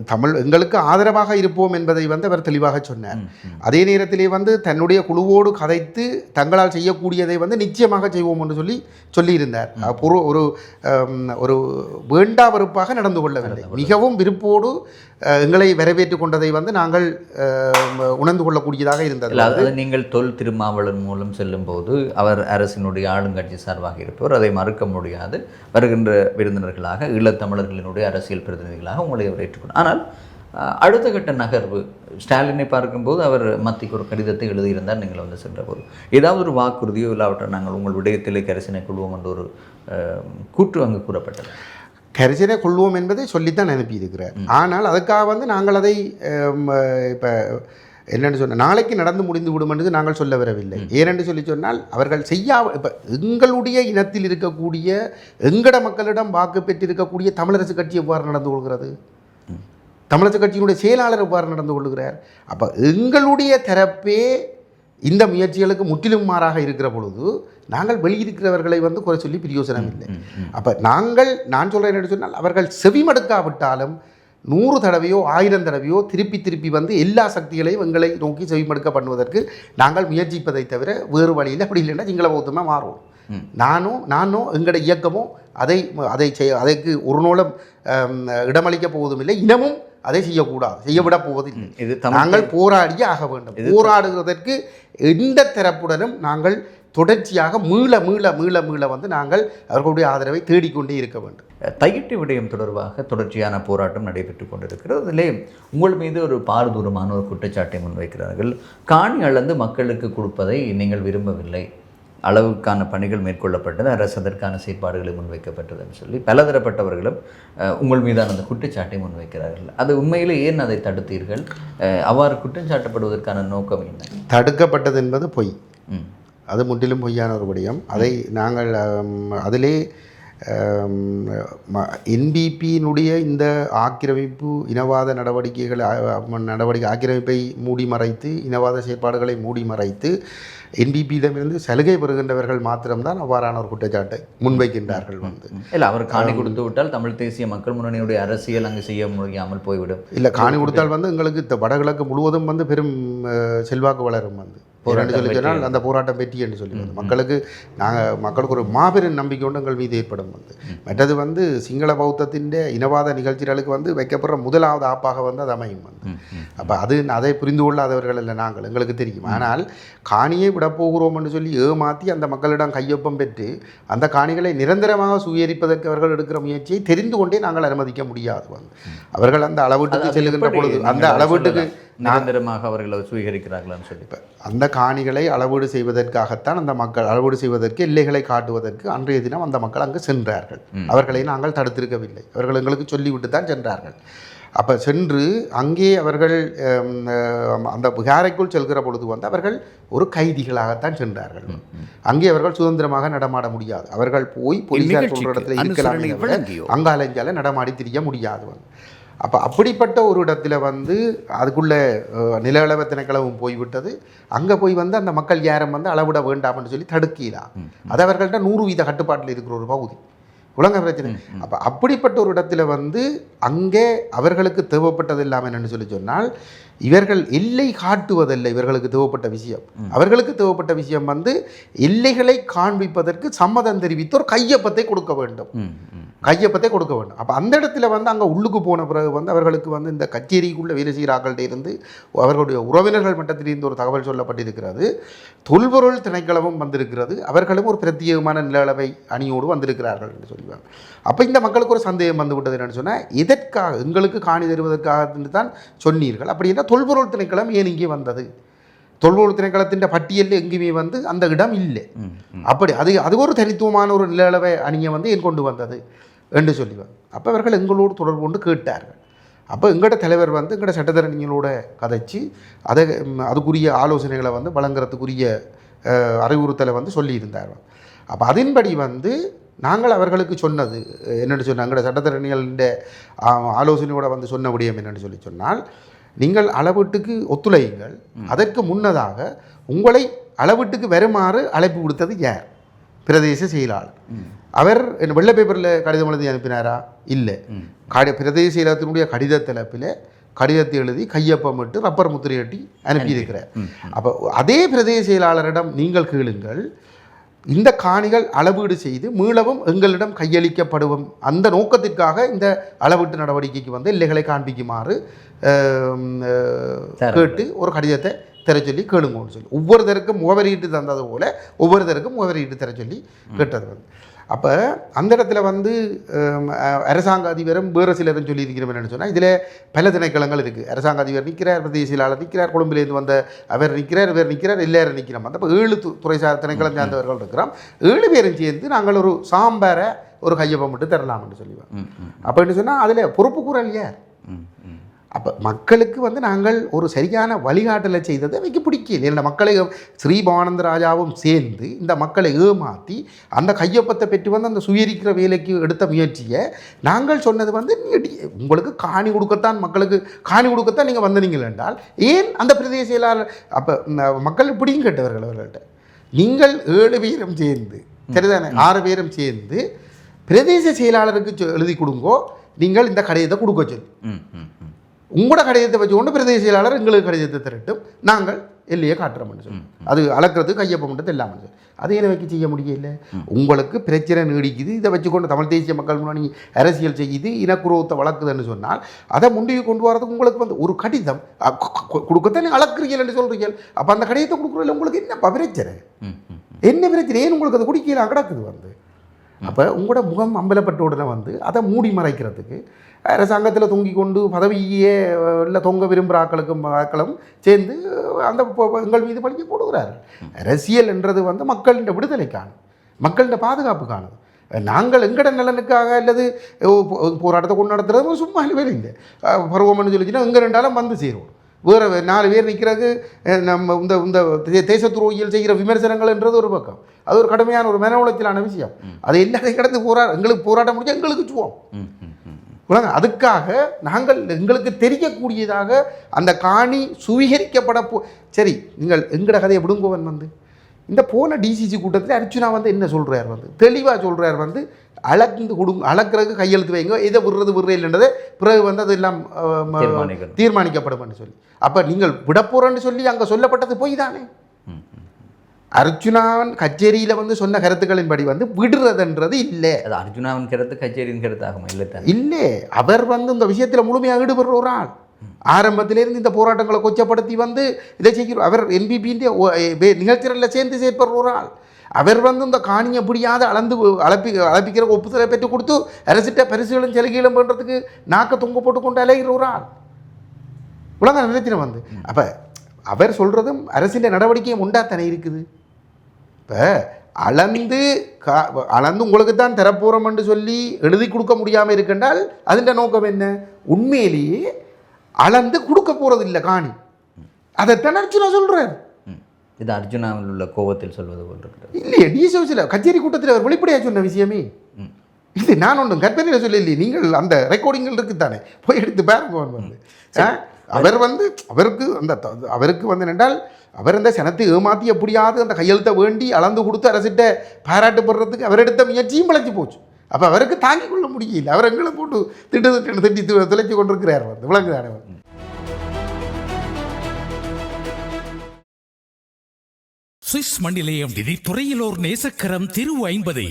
தமிழ் எங்களுக்கு ஆதரவாக இருப்போம் என்பதை வந்து அவர் தெளிவாக சொன்னார். அதே நேரத்திலே வந்து தன்னுடைய குழுவோடு கதைத்து தங்களால் செய்யக்கூடியதை வந்து நிச்சயமாக செய்வோம் என்று சொல்லியிருந்தார். ஒரு ஒரு வேண்டா வெறுப்பாக நடந்து கொள்ளவில்லை, மிகவும் விருப்போடு எங்களை வரவேற்றுக் கொண்டதை வந்து நாங்கள் உணர்ந்து கொள்ளக்கூடியதாக இருந்தது. அதாவது நீங்கள் தொல் திருமாவளவன் மூலம் செல்லும் போது அவர் அரசினுடைய ஆளுங்கட்சி சார்பாக இருப்பவர், அதை மறுக்க முடியாது. வருகின்ற விருந்தினர்களாக ஈழத்தமிழர்களினுடைய அரசியல் பிரதிநிதிகளாக உங்களை அவர் ஏற்றுக்கொண்டார். ஆனால் அடுத்த கட்ட நகர்வு ஸ்டாலினை பார்க்கும்போது அவர் மத்திக்கு ஒரு கடிதத்தை எழுதியிருந்தார். நீங்கள் வந்து சென்ற போது ஏதாவது ஒரு வாக்குறுதியோ இல்லாவிட்டால் நாங்கள் உங்கள் விடயத்திலே கரிசனை கொள்வோம் என்ற ஒரு கூற்று அங்கு கூறப்பட்டது. கரிசனை கொள்வோம் என்பதை சொல்லித்தான் அனுப்பியிருக்கிறார். ஆனால் அதுக்காக வந்து நாங்கள் அதை இப்போ என்னென்னு சொன்னால் நாளைக்கு நடந்து முடிந்து விடும் என்று நாங்கள் சொல்ல வரவில்லை. ஏனென்று சொல்லி சொன்னால் அவர்கள் இப்போ எங்களுடைய இனத்தில் இருக்கக்கூடிய எங்கட மக்களிடம் வாக்கு பெற்றிருக்கக்கூடிய தமிழரசு கட்சி எவ்வாறு நடந்து கொள்கிறது, தமிழரசு கட்சியினுடைய செயலாளர் எவ்வாறு நடந்து கொள்கிறார்? அப்போ எங்களுடைய தரப்பே இந்த முயற்சிகளுக்கு முற்றிலும் மாறாக இருக்கிற பொழுது நாங்கள் வெளியிருக்கிறவர்களை வந்து குறை சொல்லி பிரயோசனம் இல்லை. அப்போ நான் சொல்கிறேன் என்று சொன்னால் அவர்கள் செவிமடுக்காவிட்டாலும் 100 தடவையோ 1000 தடவையோ திருப்பி வந்து எல்லா சக்திகளையும் எங்களை நோக்கி செவிமடுக்க பண்ணுவதற்கு நாங்கள் முயற்சிப்பதை தவிர வேறு வழியில் அப்படி இல்லைன்னா சிங்கள பௌத்தமாக மாறும். நானும் எங்களோட இயக்கமும் அதற்கு ஒரு நூலம் இடமளிக்க போவதும் இல்லை, இனமும் அதை செய்யக்கூடாது, செய்யவிட போவதில்லை. நாங்கள் போராடியே ஆக வேண்டும். போராடுவதற்கு எந்த தரப்புடனும் நாங்கள் தொடர்ச்சியாக மீள வந்து நாங்கள் அவர்களுடைய ஆதரவை தேடிக்கொண்டே இருக்க வேண்டும். தையிட்டு விடயம் தொடர்பாக தொடர்ச்சியான போராட்டம் நடைபெற்று கொண்டிருக்கிறது. அதிலே உங்கள் மீது ஒரு பாரதூரமான ஒரு குற்றச்சாட்டை முன்வைக்கிறார்கள். காணி அளந்து மக்களுக்கு கொடுப்பதை நீங்கள் விரும்பவில்லை, அளவுக்கான பணிகள் மேற்கொள்ளப்பட்டது, அரசு அதற்கான செயற்பாடுகளை முன்வைக்கப்பட்டதுன்னு சொல்லி பலதரப்பட்டவர்களும் உங்கள் மீதான அந்த குற்றச்சாட்டை முன்வைக்கிறார்கள். அது உண்மையிலே ஏன் அதை தடுத்தீர்கள்? அவ்வாறு குற்றம் சாட்டப்படுவதற்கான நோக்கம் என்ன? தடுக்கப்பட்டது என்பது பொய், அது முற்றிலும் பொய்யான ஒரு விடயம். அதை நாங்கள் அதிலே என்பிபியினுடைய இந்த ஆக்கிரமிப்பு இனவாத ஆக்கிரமிப்பை மூடி மறைத்து, இனவாத செயற்பாடுகளை மூடி மறைத்து என்பிபியிடமிருந்து சலுகை பெறுகின்றவர்கள் மாத்திரம்தான் அவ்வாறான ஒரு குற்றச்சாட்டை முன்வைக்கின்றார்கள். இல்லை, அவர் காணி கொடுத்து விட்டால் தமிழ் தேசிய மக்கள் முன்னணியுடைய அரசியல் அங்கு செய்ய முடியாமல் போய்விடும். இல்லை, காணி கொடுத்தால் வந்து எங்களுக்கு வடகிழக்கு முழுவதும் வந்து பெரும் செல்வாக்கு வளரும். என்று சொல்லி சொன்னால் அந்த போராட்டம் வெற்றி என்று சொல்லி மக்களுக்கு மக்களுக்கு ஒரு மாபெரும் நம்பிக்கை ஒன்று எங்கள் மீது ஏற்படும் மற்றது சிங்கள பௌத்தத்தின் இனவாத நிகழ்ச்சிகளுக்கு வைக்கப்படுற முதலாவது ஆப்பாக அது அமையும் அப்போ அதை புரிந்து கொள்ளாதவர்கள் இல்லை நாங்கள், எங்களுக்கு தெரியும். ஆனால் காணியை விடப்போகிறோம் என்று சொல்லி ஏமாற்றி அந்த மக்களிடம் கையொப்பம் பெற்று அந்த காணிகளை நிரந்தரமாக சுவீகரிப்பதற்கு அவர்கள் எடுக்கிற முயற்சியை தெரிந்து கொண்டே நாங்கள் அனுமதிக்க முடியாது. அவர்கள் அந்த அளவீட்டுக்கு செல்லுகின்ற பொழுது அந்த அளவீட்டுக்கு நிரந்தரமாக அவர்கள் சுவீகரிக்கிறார்களான்னு சொல்லி அந்த காணிகளை அளவீடு செய்வதற்காகத்தான் அந்த மக்கள் அளவீடு செய்வதற்கு எல்லைகளை காட்டுவதற்கு அன்றைய தினம் அந்த மக்கள் அங்கு சென்றார்கள். அவர்களை நாங்கள் தடுத்திருக்கவில்லை, அவர்கள் எங்களுக்கு சொல்லிவிட்டு தான் சென்றார்கள். அப்போ சென்று அங்கே அவர்கள் அந்த விகாரைக்குள் செல்கிற பொழுது அவர்கள் ஒரு கைதிகளாகத்தான் சென்றார்கள். அங்கே அவர்கள் சுதந்திரமாக நடமாட முடியாது. அவர்கள் போய் போலீசார் சொல்கிற இடத்துல இருக்கலாம், அங்காலஞ்சால நடமாடி திரிய முடியாது. அப்போ அப்படிப்பட்ட ஒரு இடத்துல அதுக்குள்ளே நில அளவு திணைக்களவும் போய்விட்டது. அங்கே போய் அந்த மக்கள் யாரும் அளவிட வேண்டாம்னு சொல்லி தடுக்கலாம். அது அவர்கள்ட்ட 100% கட்டுப்பாட்டில் இருக்கிற ஒரு பகுதி உலக பிரச்சனை. அப்போ அப்படிப்பட்ட ஒரு இடத்துல அங்கே அவர்களுக்கு தேவைப்பட்டது இல்லாமல் என்னென்னு சொல்லி சொன்னால் இவர்கள் எல்லை காட்டுவதில்லை. இவர்களுக்கு தேவைப்பட்ட விஷயம், அவர்களுக்கு தேவைப்பட்ட விஷயம் எல்லைகளை காண்பிப்பதற்கு சம்மதம் தெரிவித்து ஒரு கையொப்பத்தை கொடுக்க வேண்டும். அப்போ அந்த இடத்துல அங்கே உள்ளுக்கு போன பிறகு அவர்களுக்கு இந்த கச்சேரிக்குள்ளே வேலை செய்கிறார்கள்ட்ட இருந்து அவர்களுடைய உறவினர்கள் மட்டத்திலிருந்து ஒரு தகவல் சொல்லப்பட்டிருக்கிறது. தொல்பொருள் திணைக்களமும் வந்திருக்கிறது, அவர்களும் ஒரு பிரத்யேகமான நில அளவை அணியோடு வந்திருக்கிறார்கள் என்று சொல்லுவாங்க. அப்போ இந்த மக்களுக்கு ஒரு சந்தேகம் வந்துவிட்டது என்னென்னு சொன்னால், எதற்காக எங்களுக்கு காணி தருவதற்காக தான் சொன்னீர்கள், அப்படின்னா தொல்பொருள் திணைக்களம் ஏன் இங்கே வந்தது? தொல்பொருள் திணைக்களத்தின் பட்டியலில் எங்கேயுமே அந்த இடம் இல்லை. அப்படி அது ஒரு தனித்துவமான ஒரு நில அளவை அணியை ஏன் கொண்டு வந்தது என்று சொல்லுவாங்க. அப்போ அவர்கள் எங்களோடு தொடர்பு கொண்டு கேட்டார்கள். அப்போ எங்களோட தலைவர் எங்களோட சட்டத்தரணிகளோட கதைச்சு அதுக்குரிய ஆலோசனைகளை வழங்குறதுக்குரிய அறிவுறுத்தலை சொல்லியிருந்தார். அப்போ அதன்படி நாங்கள் அவர்களுக்கு சொன்னது என்னென்னு சொன்னால், எங்களோட சட்டத்தரணிகளின் ஆலோசனையோட சொன்ன விடயம் என்னென்னு சொல்லி சொன்னால், நீங்கள் அளவீட்டுக்கு ஒத்துழையுங்கள், அதற்கு முன்னதாக உங்களை அளவீட்டுக்கு வருமாறு அழைப்பு கொடுத்தது யார்? பிரதேச செயலாளர். அவர் வெள்ளை பேப்பரில் கடிதம் எழுதி அனுப்பினாரா? இல்லை. பிரதேச செயலகத்தினுடைய கடித தலைப்பில் கடிதத்தை எழுதி கையொப்பமிட்டு ரப்பர் முத்திரையட்டி அனுப்பியிருக்கிறார். அப்போ அதே பிரதேச செயலாளரிடம் நீங்கள் கேளுங்கள், இந்த காணிகள் அளவீடு செய்து மீளவும் எங்களிடம் கையளிக்கப்படும் அந்த நோக்கத்திற்காக இந்த அளவீட்டு நடவடிக்கைக்கு எல்லைகளை காண்பிக்குமாறு கேட்டு ஒரு கடிதத்தை தர சொல்லி கேளுங்கன்னு சொல்லி ஒவ்வொருத்தருக்கும் முகவரியிட்டு தந்தது போல் ஒவ்வொருத்தருக்கும் முகவரியிட்டு தர சொல்லி கேட்டது. அப்போ அந்த இடத்துல அரசாங்க அதிபரும் வேறு சிலரும் சொல்லியிருக்கிறோம் என்னென்னு சொன்னால், இதில் பல திணைக்களங்கள் இருக்குது. அரசாங்க அதிபர் நிற்கிறார், பிரதேச செயலாளர் நிற்கிறார், கொழும்பிலேருந்து வந்த அவர் நிற்கிறார், இவர் நிற்கிறார், எல்லாரும் நிற்கிறோம். அப்போ 7 துறைசார் திணைக்களம் சார்ந்தவர்கள் இருக்கிறோம். 7 பேரும் சேர்ந்து நாங்கள் ஒரு சாம்பாரை ஒரு கையொப்பம் மட்டும் தரலாம்னு சொல்லுவோம். அப்படின்னு சொன்னால் அதில் பொறுப்பு கூறல் யார்? அப்போ மக்களுக்கு நாங்கள் ஒரு சரியான வழிகாட்டலை செய்ததை வைக்க பிடிக்கல. இந்த மக்களை ஸ்ரீபானந்த ராஜாவும் சேர்ந்து இந்த மக்களை ஏமாற்றி அந்த கையொப்பத்தை பெற்று அந்த சுயரிக்கிற வேலைக்கு எடுத்த முயற்சியை நாங்கள் சொன்னது உங்களுக்கு காணி கொடுக்கத்தான், மக்களுக்கு காணி கொடுக்கத்தான் நீங்கள் வந்தீங்கள் என்றால் ஏன் அந்த பிரதேச செயலாளர்? அப்போ மக்கள் இப்படியும் கேட்டவர்கள் அவர்கள்ட்ட, நீங்கள் 7 பேரும் சேர்ந்து சரிதானே 6 பேரும் சேர்ந்து பிரதேச செயலாளருக்கு எழுதி கொடுங்கோ, நீங்கள் இந்த கடிதத்தை கொடுக்க சொல்லி உங்களோட கடிதத்தை வச்சு கொண்டு பிரதேச செயலாளர் எங்களுக்கு கடிதத்தை திரட்டும், நாங்கள் எல்லையை காட்டுறோம்னு சொல்லி அது அளக்கிறது கையொப்பம்ன்றது எல்லாமே சொல்லி அதை என்ன வைக்க செய்ய முடியல. உங்களுக்கு பிரச்சனை நீடிக்குது, இதை வச்சுக்கொண்டு தமிழ் தேசிய மக்கள் முன்னணி அரசியல் செய்யுது, இனக்குறவத்தை வளர்க்குதுன்னு சொன்னால் அதை முண்டியை கொண்டு வரதுக்கு உங்களுக்கு ஒரு கடிதம் கொடுக்கத்தானே அளக்குறீர்கள் என்று சொல்கிறீர்கள். அப்போ அந்த கடிதத்தை கொடுக்குறதில்ல உங்களுக்கு என்னப்பா பிரச்சனை? என்ன பிரச்சனை? ஏன் உங்களுக்கு அதை குடிக்கல கிடக்குது? அப்போ உங்களோட முகம் அம்பலப்பட்ட உடனே அதை மூடி மறைக்கிறதுக்கு அரசாங்கத்தில் தொங்கி கொண்டு பதவியே இல்லை தொங்க விரும்புகிற ஆக்களும் சேர்ந்து அந்த எங்கள் மீது பழிக்க போடுகிறார்கள். அரசியல் என்றது மக்களின் விடுதலைக்கான, மக்களின் பாதுகாப்புக்கானது. நாங்கள் எங்கட நலனுக்காக அல்லது போராட்டத்தை கொண்டு நடத்துறது சும்மா வேலை இல்லை. பருவம்னு சொல்லிச்சுன்னா எங்கே ரெண்டாலும் சேருவோம். வேறு 4 பேர் நிற்கிறது நம்ம இந்த தேசத்துரோகிகள் செய்கிற விமர்சனங்கள்ன்றது ஒரு பக்கம், அது ஒரு கடுமையான ஒரு மன உளைச்சலான விஷயம். அது எல்லாத்தையும் கடந்து எங்களுக்கு போராட்டம் முடிஞ்சு எங்களுக்கு சுவோம். அதுக்காக நாங்கள் எங்களுக்கு தெரியக்கூடியதாக அந்த காணி சுவீகரிக்கப்பட சரி நீங்கள் எங்கட கதையை விடுங்கோவன் இந்த போன டிசிசி கூட்டத்தில் அர்ச்சுனா என்ன சொல்கிறார் தெளிவாக சொல்கிறார் அளக்கிறதுக்கு கையெழுத்து வைங்க, இதை விடுறது இல்லைன்றதை பிறகு அது எல்லாம் தீர்மானிக்கப்படும் சொல்லி. அப்போ நீங்கள் விடப்போறன்னு சொல்லி அங்கே சொல்லப்பட்டது போய் தானே. அர்ஜுனாவன் கச்சேரியில் வந்து சொன்ன கருத்துக்களின்படி வந்து விடுறதுன்றது இல்லை. அது அர்ஜுனாவின் கருத்து கச்சேரியின் கருத்து ஆகுமா? இல்லை தான். இல்லை, அவர் வந்து இந்த விஷயத்தில் முழுமையாக ஈடுபடுற ஒரு ஆள். ஆரம்பத்திலேருந்து இந்த போராட்டங்களை கொச்சப்படுத்தி வந்து இதை செய்கிறோம். அவர் என்பிபின்ற நிகழ்ச்சிகளில் சேர்ந்து செயற்படுற ஒரு ஆள். அவர் வந்து இந்த காணியை பிடியாத அளப்பிக்கிற ஒப்புதலை பெற்றுக் கொடுத்து அரசிட்ட பரிசுகளும் சலுகைகளும் பண்ணுறதுக்கு நாக்க தொங்க போட்டு கொண்டு அலைகிற ஒரு ஆள் உலக நிலைத்தின வந்து. அப்போ அவர் சொல்கிறதும் அரசின் நடவடிக்கையும் உண்டாத்தானே இருக்குது. இப்போ அளந்து உங்களுக்கு தான் தரப்போகிறோம் என்று சொல்லி எழுதி கொடுக்க முடியாமல் இருக்கின்றால் அதன் நோக்கம் என்ன? உண்மையிலேயே அளந்து கொடுக்க போகிறது இல்லை காணி. அதைத்தான் அர்ஜுனா சொல்கிறார். இது அர்ஜுனாவில் உள்ள கோபத்தில் சொல்வது போல் இருக்கிறது. இல்லையே, டிஎஸ்ஓசியில் கச்சேரி கூட்டத்தில் அவர் வெளிப்படையாக சொன்ன விஷயமே இது. நான் ஒன்றும் கற்பனையில் சொல்லலையே, நீங்கள் அந்த ரெக்கார்டிங்கள் இருக்குத்தானே, போய் எடுத்து பாருங்க வந்து. அவர் வந்து அவருக்கு வந்து என்னென்றால் அவர் இந்த சனத்தை ஏமாற்றி எப்படியாவது அந்த கையெழுத்தை வேண்டி அளந்து கொடுத்து அரசிட்ட பாராட்டுப்படுறதுக்கு அவர் எடுத்த முயற்சியும் விளைச்சி போச்சு. அப்போ அவருக்கு தாங்கிக் கொள்ள முடியல. அவர் எங்களை போட்டு திட்டி துளைச்சி கொண்டிருக்கிறார் வந்து. விளங்குதானே வந்து. சுவிஸ் மண்ணிலே விதி துறையிலோர் நேசக்கரம் திரு 50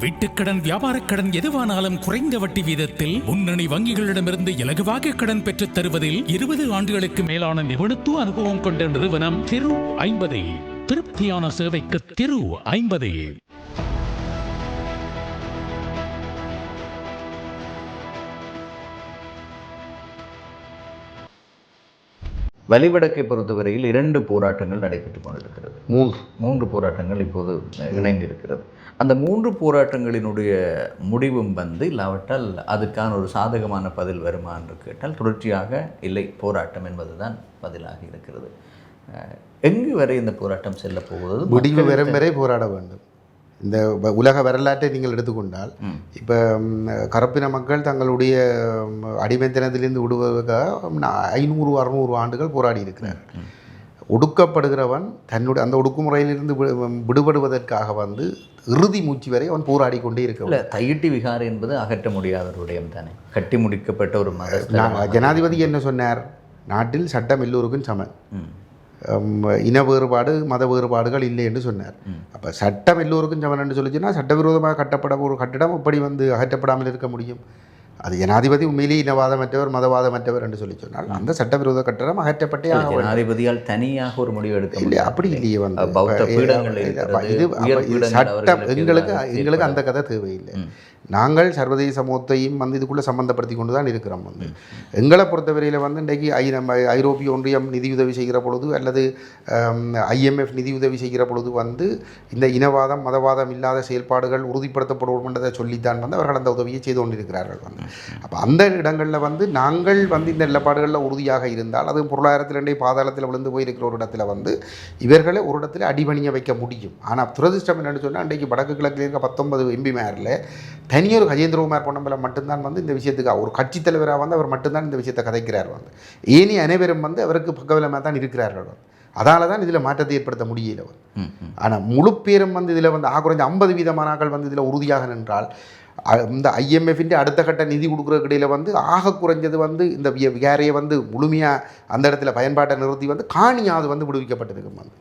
வீட்டுக்கடன் வியாபாரக்கடன் எதுவானாலும் குறைந்த வட்டி வீதத்தில் முன்னணி வங்கிகளிடமிருந்து இலகுவாக கடன் பெற்றுத் தருவதில் 20 ஆண்டுகளுக்கு மேலான நிபுணத்துவ அனுபவம் கொண்ட நிறுவனம் திரு 50. திருப்தியான சேவைக்கு திரு 50. வலிவடக்கை பொறுத்தவரையில் 2 போராட்டங்கள் நடைபெற்று கொண்டிருக்கிறது. 3 போராட்டங்கள் இப்போது இணைந்திருக்கிறது. அந்த 3 போராட்டங்களினுடைய முடிவும் வந்து இல்லாவிட்டால் அதுக்கான ஒரு சாதகமான பதில் வருமா என்று கேட்டால் தொடர்ச்சியாக இல்லை, போராட்டம் என்பதுதான் பதிலாக இருக்கிறது. எங்கு வரை இந்த போராட்டம் செல்ல போவது? முடிவு வரும் வரை போராட வேண்டும். இந்த உலக வரலாற்றை நீங்கள் எடுத்துக்கொண்டால் இப்போ கருப்பின மக்கள் தங்களுடைய அடிமைத்தனத்திலிருந்து விடுவதற்காக 500-600 ஆண்டுகள் போராடி இருக்கிறார்கள். ஒடுக்கப்படுகிறவன் தன்னுடைய அந்த ஒடுக்குமுறையிலிருந்து விடுபடுவதற்காக வந்து இறுதி மூச்சு வரை அவன் போராடி கொண்டே இருக்க. இல்லை, தையிட்டி விகாரை என்பது அகற்ற முடியாத ஒரு விடயம் தானே, கட்டி முடிக்கப்பட்ட ஒரு மத. ஜனாதிபதி என்ன சொன்னார்? நாட்டில் சட்டம் எல்லோருக்கும் சமன், இன வேறுபாடு மத வேறுபாடுகள் இல்லை என்று சொன்னார். அப்போ சட்டம் எல்லோருக்கும் சமன் என்று சொல்லிச்சுன்னா சட்டவிரோதமாக கட்டப்பட ஒரு கட்டிடம் எப்படி வந்து அகற்றப்படாமல் இருக்க முடியும்? அது ஜனாதிபதி உண்மையிலேயே இனவாதமற்றவர் மதவாதமற்றவர் என்று சொல்லி சொன்னால் அந்த சட்டவிரோத கட்டடம் அகற்றப்பட்டே. ஜனாதிபதியால் தனியாக ஒரு முடிவு எடுக்க இல்லை, அப்படி இல்லையே வந்து இது சட்டம். எங்களுக்கு அந்த கதை தேவையில்லை. நாங்கள் சர்வதேச சமூகத்தையும் வந்து இதுக்குள்ளே சம்மந்தப்படுத்தி கொண்டு தான் இருக்கிறோம். வந்து எங்களை பொறுத்தவரையில் வந்து இன்றைக்கு ஐரோப்பிய ஒன்றியம் நிதியுதவி செய்கிற பொழுது அல்லது IMF நிதியுதவி செய்கிற பொழுது வந்து இந்த இனவாதம் மதவாதம் இல்லாத செயல்பாடுகள் உறுதிப்படுத்தப்படும் என்றதை சொல்லித்தான் வந்து அவர்கள் அந்த உதவியை செய்து கொண்டிருக்கிறார்கள். வந்து அப்போ அந்த இடங்களில் வந்து நாங்கள் வந்து இந்த நிலப்பாடுகளில் உறுதியாக இருந்தால் அது பொருளாதாரத்திலே பாதாளத்தில் விழுந்து போயிருக்கிற ஒரு இடத்துல வந்து இவர்களை ஒரு இடத்துல அடிபணிய வைக்க முடியும். ஆனால் துரதிர்ஷ்டம் என்னென்னு சொன்னால் இன்றைக்கு வடக்கு கிழக்கில் இருக்க 19 MP மேரில் தனியொரு கஜேந்திரகுமார் பொன்னம்பலம் மட்டும்தான் வந்து இந்த விஷயத்துக்கு ஒரு கட்சி தலைவராக வந்து அவர் மட்டும்தான் இந்த விஷயத்தை கதைக்கிறார். வந்து ஏனி அனைவரும் வந்து அவருக்கு பக்கபலமாக தான் இருக்கிறார்கள். அதனால தான் இதில் மாற்றத்தை ஏற்படுத்த முடியல. ஆனால் முழு பேரும் வந்து இதில் வந்து குறைஞ்ச 50% வந்து இதில் உறுதியாக நின்றால் இந்த IMF அடுத்த கட்ட நிதி கொடுக்குறதுக்கு இடையில் வந்து குறைஞ்சது வந்து இந்த விகாரையை வந்து முழுமையாக அந்த இடத்துல பயன்பாட்டை நிறுத்தி வந்து காணியாவது வந்து விடுவிக்கப்பட்டிருக்கும். வந்து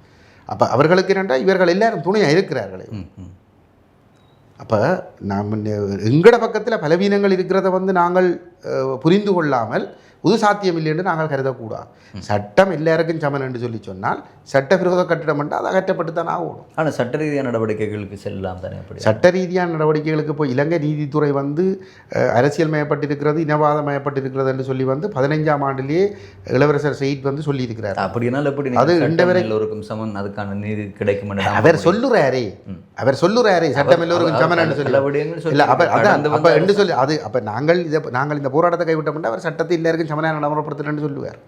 அப்போ அவர்களுக்கு என்னென்றால் இவர்கள் எல்லாரும் துணையாக இருக்கிறார்களே. அப்போ நாம் எங்கட பக்கத்தில் பலவீனங்கள் இருக்கிறத வந்து நாங்கள் புரிந்து கொள்ளாமல் புது சாத்தியம் இல்லை என்று நாங்கள் கருதக்கூடாது. சட்டம் எல்லாருக்கும் சமன் என்று சொல்லி சொன்னால் சட்டவிரோத கட்டிடம் என்றால் அது அகற்றப்பட்டு தான் ஆகணும். ஆனால் சட்ட ரீதியான நடவடிக்கைகளுக்கு செல்லலாம் தானே? அப்படி சட்ட ரீதியான நடவடிக்கைகளுக்கு இப்போ இலங்கை நீதித்துறை வந்து அரசியல் மயப்பட்டிருக்கிறது இனவாதமயப்பட்டிருக்கிறது என்று சொல்லி வந்து 15ஆம் ஆண்டிலேயே இளவரசர் சயீத் வந்து சொல்லியிருக்கிறார். அப்படினால் எப்படி அது இண்டவரை எல்லோருக்கும் சமன் அதுக்கான நீதி கிடைக்கும் அவர் சொல்லுறாரே சட்டம் எல்லோருக்கும் சமன் என்று சொல்லி இல்லை. அப்போ என்று சொல்லி அது அப்போ நாங்கள் இந்த போராட்டத்தை கைவிட்டோம்னா அவர் சட்டத்தை எல்லாருக்கும் சமனாக நடைமுறைப்படுத்துறேன்னு சொல்லுவார்.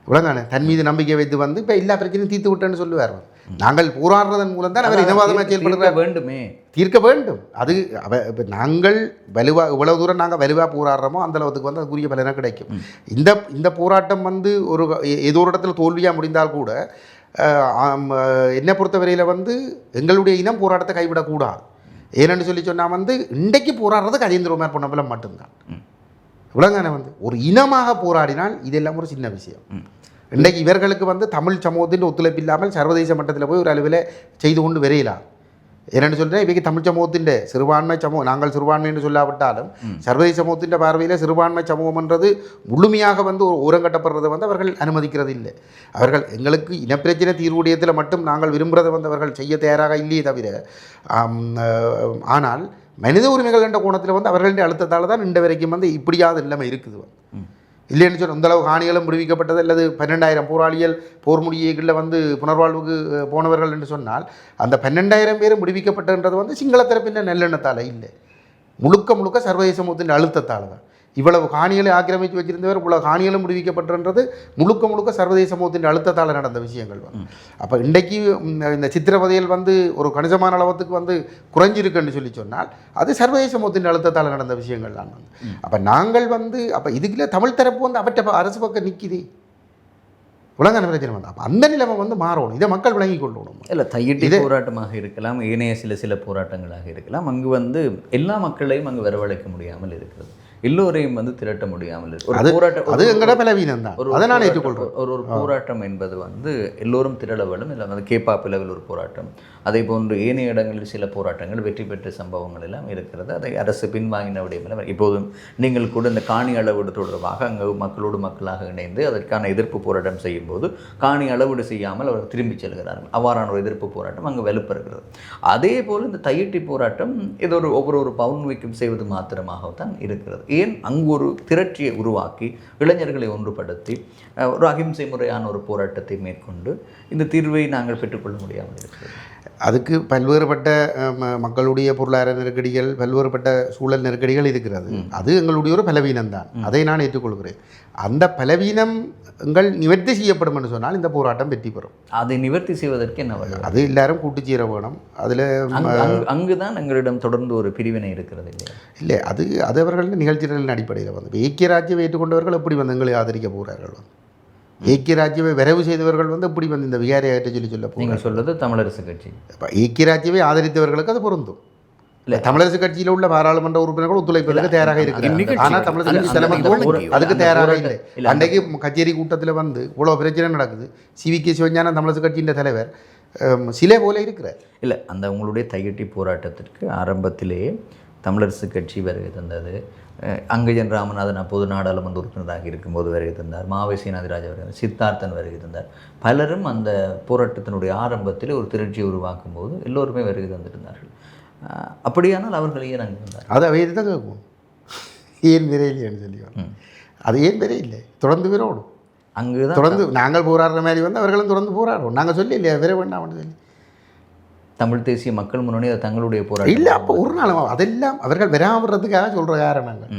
உலகான தன் மீது நம்பிக்கை வைத்து வந்து இப்போ எல்லா பிரச்சனையும் தீர்த்து விட்டேன்னு சொல்லுவார். நாங்கள் போராடுறதன் மூலம் தான் அவர் இனவாதமாக செயல்படுற வேண்டுமே தீர்க்க வேண்டும். அது இப்போ நாங்கள் வலுவாக இவ்வளவு தூரம் நாங்கள் வலுவாக போராடுறோமோ அந்த அளவுக்கு வந்து அதுக்குரிய பலனாக கிடைக்கும். இந்த போராட்டம் வந்து ஒரு ஏதோ ஒரு இடத்துல தோல்வியாக முடிந்தால் கூட என்னை பொறுத்தவரையில் வந்து எங்களுடைய இனம் போராட்டத்தை கைவிடக்கூடாது. ஏனென்று சொல்லி சொன்னால் வந்து இன்றைக்கு போராடுறது கஜேந்திரகுமார் பொன்னம்பலம் மட்டும்தான். உலகான வந்து ஒரு இனமாக போராடினால் இதெல்லாம் ஒரு சின்ன விஷயம். இன்றைக்கு இவர்களுக்கு வந்து தமிழ் சமூகத்தின் ஒத்துழைப்பு இல்லாமல் சர்வதேச மட்டத்தில் போய் ஒரு அளவில் செய்து கொண்டு வரையலாம். என்னென்னு சொல்கிறேன், இவைக்கு தமிழ் சமூகத்தின் சிறுபான்மை சமூகம், நாங்கள் சிறுபான்மை என்று சொல்லாவிட்டாலும் சர்வதேச சமூகத்தின் பார்வையில் சிறுபான்மை சமூகம்ன்றது முழுமையாக வந்து ஒரு ஓரங்கட்டப்படுறதை வந்து அவர்கள் அனுமதிக்கிறது இல்லை. அவர்கள் எங்களுக்கு இனப்பிரச்சனை தீர்வுடையத்தில் மட்டும் நாங்கள் விரும்புகிறதை வந்து அவர்கள் செய்ய தயாராக இல்லையே தவிர, ஆனால் மனித உரிமைகள் என்ற கோணத்தில் வந்து அவர்களுடைய அழுத்தத்தால் தான் இன்று வரைக்கும் வந்து இப்படியாவது நிலைமை இருக்குது. இல்லைன்னு சொன்ன இந்தளவு காணிகளும் விடுவிக்கப்பட்டது அல்லது 12,000 போராளிகள் போர் முடியங்களில் வந்து புனர்வாழ்வுக்கு போனவர்கள் என்று சொன்னால் அந்த 12,000 பேரும் விடுவிக்கப்பட்டது வந்து சிங்கள தரப்பின் நல்லெண்ணத்தால் இல்லை, முழுக்க முழுக்க சர்வதேச சமூகத்தின் அழுத்தத்தால் தான். இவ்வளவு காணிகளை ஆக்கிரமித்து வச்சிருந்தவர் இவ்வளவு காணிகளும் விடுவிக்கப்பட்டது முழுக்க முழுக்க சர்வதேச சமூகத்தின் அழுத்தத்தால் நடந்த விஷயங்கள். அப்போ இன்றைக்கு இந்த சித்திரவதையில் வந்து ஒரு கணிசமான அளவுக்கு வந்து குறைஞ்சிருக்குன்னு சொல்லி சொன்னால் அது சர்வதேச சமூகத்தின் அழுத்தத்தால் நடந்த விஷயங்கள் தான். அப்போ நாங்கள் வந்து அப்போ இதுக்குள்ள தமிழ் தரப்பு வந்து அவற்றை அரசு பக்கம் நிற்கிது, உலக பிரச்சனை வந்து அப்போ அந்த நிலைமை வந்து மாறணும். இதை மக்கள் விளங்கி கொள்ளணும். இல்லை, தையிட்டி போராட்டமாக இருக்கலாம், ஏனைய சில போராட்டங்களாக இருக்கலாம். அங்கு வந்து எல்லா மக்களையும் அங்கு வரவழைக்க முடியாமல் இருக்கிறது, எல்லோரையும் வந்து திரட்ட முடியாமல் இருக்கு. ஒரு போராட்டம் அது எங்கட பலவீனம் தான், அதை நான் ஏற்றுக்கொள்கிறேன். ஒரு போராட்டம் என்பது வந்து எல்லோரும் திரள வேண்டும். இல்லை வந்து கேப்பாப்பிளவில் ஒரு போராட்டம், அதே போன்று ஏனைய இடங்களில் சில போராட்டங்கள் வெற்றி பெற்ற சம்பவங்கள் எல்லாம் இருக்கிறது. அதை அரசு பின்வாங்கின விடயமில்லை. இப்போதும் நீங்கள் கூட இந்த காணி அளவீடு தொடர்பாக அங்கு மக்களோடு மக்களாக இணைந்து அதற்கான எதிர்ப்பு போராட்டம் செய்யும்போது காணி அளவீடு செய்யாமல் அவர்கள் திரும்பி செல்கிறார்கள். அவ்வாறான ஒரு எதிர்ப்பு போராட்டம் அங்கு வலுப்பெறுகிறது. அதே போல் இந்த தையிட்டி போராட்டம் இது ஒவ்வொரு பௌர்ணமிக்கும் செய்வது மாத்திரமாகத்தான் இருக்கிறது. ஏன் அங்கு ஒரு திரட்சியை உருவாக்கி இளைஞர்களை ஒன்றுபடுத்தி ஒரு அகிம்சை முறையான ஒரு போராட்டத்தை மேற்கொண்டு இந்த தீர்வை நாங்கள் பெற்றுக்கொள்ள முடியாமல் இருக்கிறது? அதுக்கு பல்வேறுபட்ட மக்களுடைய பொருளாதார நெருக்கடிகள், பல்வேறுபட்ட சூழல் நெருக்கடிகள் இருக்கிறது. அது எங்களுடைய ஒரு பலவீனம் தான், அதை நான் ஏற்றுக்கொள்கிறேன். அந்த பலவீனங்கள் நிவர்த்தி செய்யப்படும் என்று சொன்னால் இந்த போராட்டம் வெற்றி பெறும். அதை நிவர்த்தி செய்வதற்கு என்ன வழி? அது எல்லாரும் கூட்டு சேர வேணும். அதில் அங்குதான் எங்களிடம் தொடர்ந்து ஒரு பிரிவினை இருக்கிறது இல்லையா? இல்லை, அது அவர்கள் நிகழ்ச்சிகளின் அடிப்படையில் வந்து ஐக்கிய ராஜ்யம் ஏற்றுக்கொண்டவர்கள் எப்படி வந்து எங்களை ஆதரிக்க போகிறார்கள்? ஐக்கிய ராஜ்யவை விரைவு செய்தவர்கள் வந்து எப்படி வந்து இந்த விகாரியாகிட்ட சொல்ல நீங்கள் சொல்வது தமிழரசு கட்சி. ஐக்கிய ராஜ்யவை ஆதரித்தவர்களுக்கு அது பொருந்தும். இல்லை, தமிழரசு கட்சியில் உள்ள பாராளுமன்ற உறுப்பினர்கள் ஒத்துழைப்பதற்கு தயாராக இருக்கிறார்கள். ஆனால் தமிழரசு கட்சி தலைமைத்துவம் அதுக்கு தயாராக இல்லை. அன்றைக்கு கச்சேரி கூட்டத்தில் வந்து இவ்வளோ பிரச்சனை நடக்குது. சிவிகே சிவஞானம் தமிழரசு கட்சியின் தலைவர் சிலை போல இருக்கிறார். இல்லை, அந்த உங்களுடைய தையிட்டி போராட்டத்திற்கு ஆரம்பத்திலேயே தமிழரசு கட்சி வருகை தந்தது. அங்கஜன் ராமநாதன் அப்போது நாடாளுமன்ற உறுப்பினராக இருக்கும்போது வருகை தந்தார். மாவை சீனாதிராஜ் வருகிறார், சித்தார்த்தன் வருகை தந்தார். பலரும் அந்த போராட்டத்தினுடைய ஆரம்பத்தில் ஒரு திரட்சியை உருவாக்கும் போது எல்லோருமே வருகை தந்திருந்தார்கள். அப்படியானால் அவர்கள் ஏன் அங்கே வந்தார்? அது அவை தான் கேட்கும், ஏன் விரையில்லைன்னு சொல்லி. அது ஏன் விரையில்லை, தொடர்ந்து விரோடும். அங்கு தான் தொடர்ந்து நாங்கள் போராடுற மாதிரி வந்து அவர்களும் தொடர்ந்து போராடுவோம். நாங்கள் சொல்லி இல்லையா விரை வேண்டாம்னு சொல்லி. தமிழ் தேசிய மக்கள் முன்னணி அது தங்களுடைய போராட்டம் இல்லை. அப்போ ஒரு நாள் அதெல்லாம் அவர்கள் வராமறதுக்காக சொல்கிற காரணங்கள்.